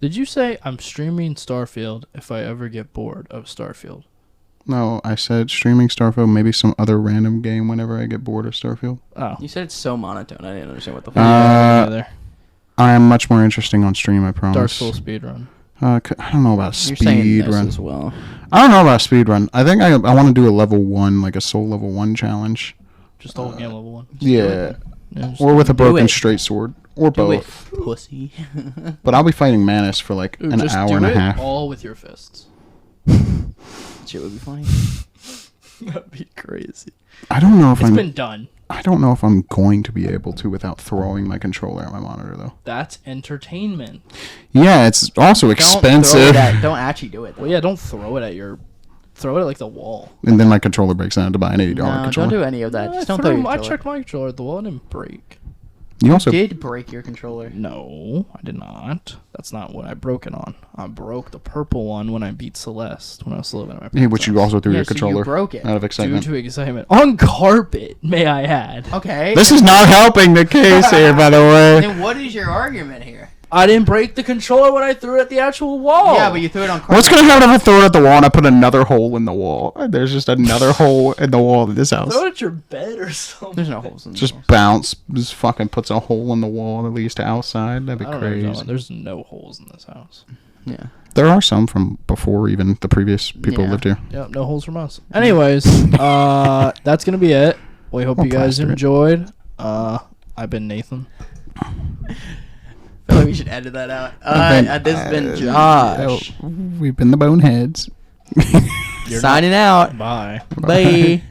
Did you say I'm streaming Starfield if I ever get bored of Starfield? No, I said streaming Starfield, maybe some other random game whenever I get bored of Starfield. Oh. You said it's so monotone. I didn't understand what the fuck. Yeah, me neither. I am much more interesting on stream, I promise. Dark Souls speedrun. I don't know about You're saying speed this run. as well. I don't know about speed run. I think I want to do a level 1, like a soul level 1 challenge. Just the whole game level 1. Yeah. Yeah, just Or with a Do broken it. straight sword. Or Do both. it, pussy. But I'll be fighting Manus for like Ooh, an just hour do and a it half. all with your fists. Shit would be funny. That'd be crazy. I don't know if It's I'm been done. I don't know if I'm going to be able to without throwing my controller at my monitor though. That's entertainment. Yeah, it's also expensive. Don't actually do it. Well, yeah, don't throw it at your... Throw it at, like, the wall. And then my controller breaks down to buy an $80 No, controller. don't do any of that. No, Just don't throw your I controller. checked my controller at the wall. It didn't break. You also did break your controller. No, I did not. That's not what I broke it on. I broke the purple one when I beat Celeste when I was living at my yeah, parents' which you house. also threw Yeah, your so you controller broke it. out of Due excitement. to excitement on carpet, may I add. Okay. This is not helping the case here, by the way. Then what is your argument here? I didn't break the controller when I threw it at the actual wall. Yeah, but you threw it on carpet. What's gonna happen if I throw it at the wall and I put another hole in the wall? There's just another hole in the wall of this house. Throw it at your bed or something. There's no holes in Just the bounce. Just fucking puts a hole in the wall at least outside. That'd be I don't know what you're talking crazy. about. There's no holes in this house. Yeah. There are some from before even the previous people Yeah. lived here. Yep, no holes from us. Anyways, that's gonna be it. We hope We'll you guys plaster it. enjoyed. I've been Nathan. I feel like we should edit that out. This has been Josh. We've been the Boneheads. You're Signing out. Bye. Bye.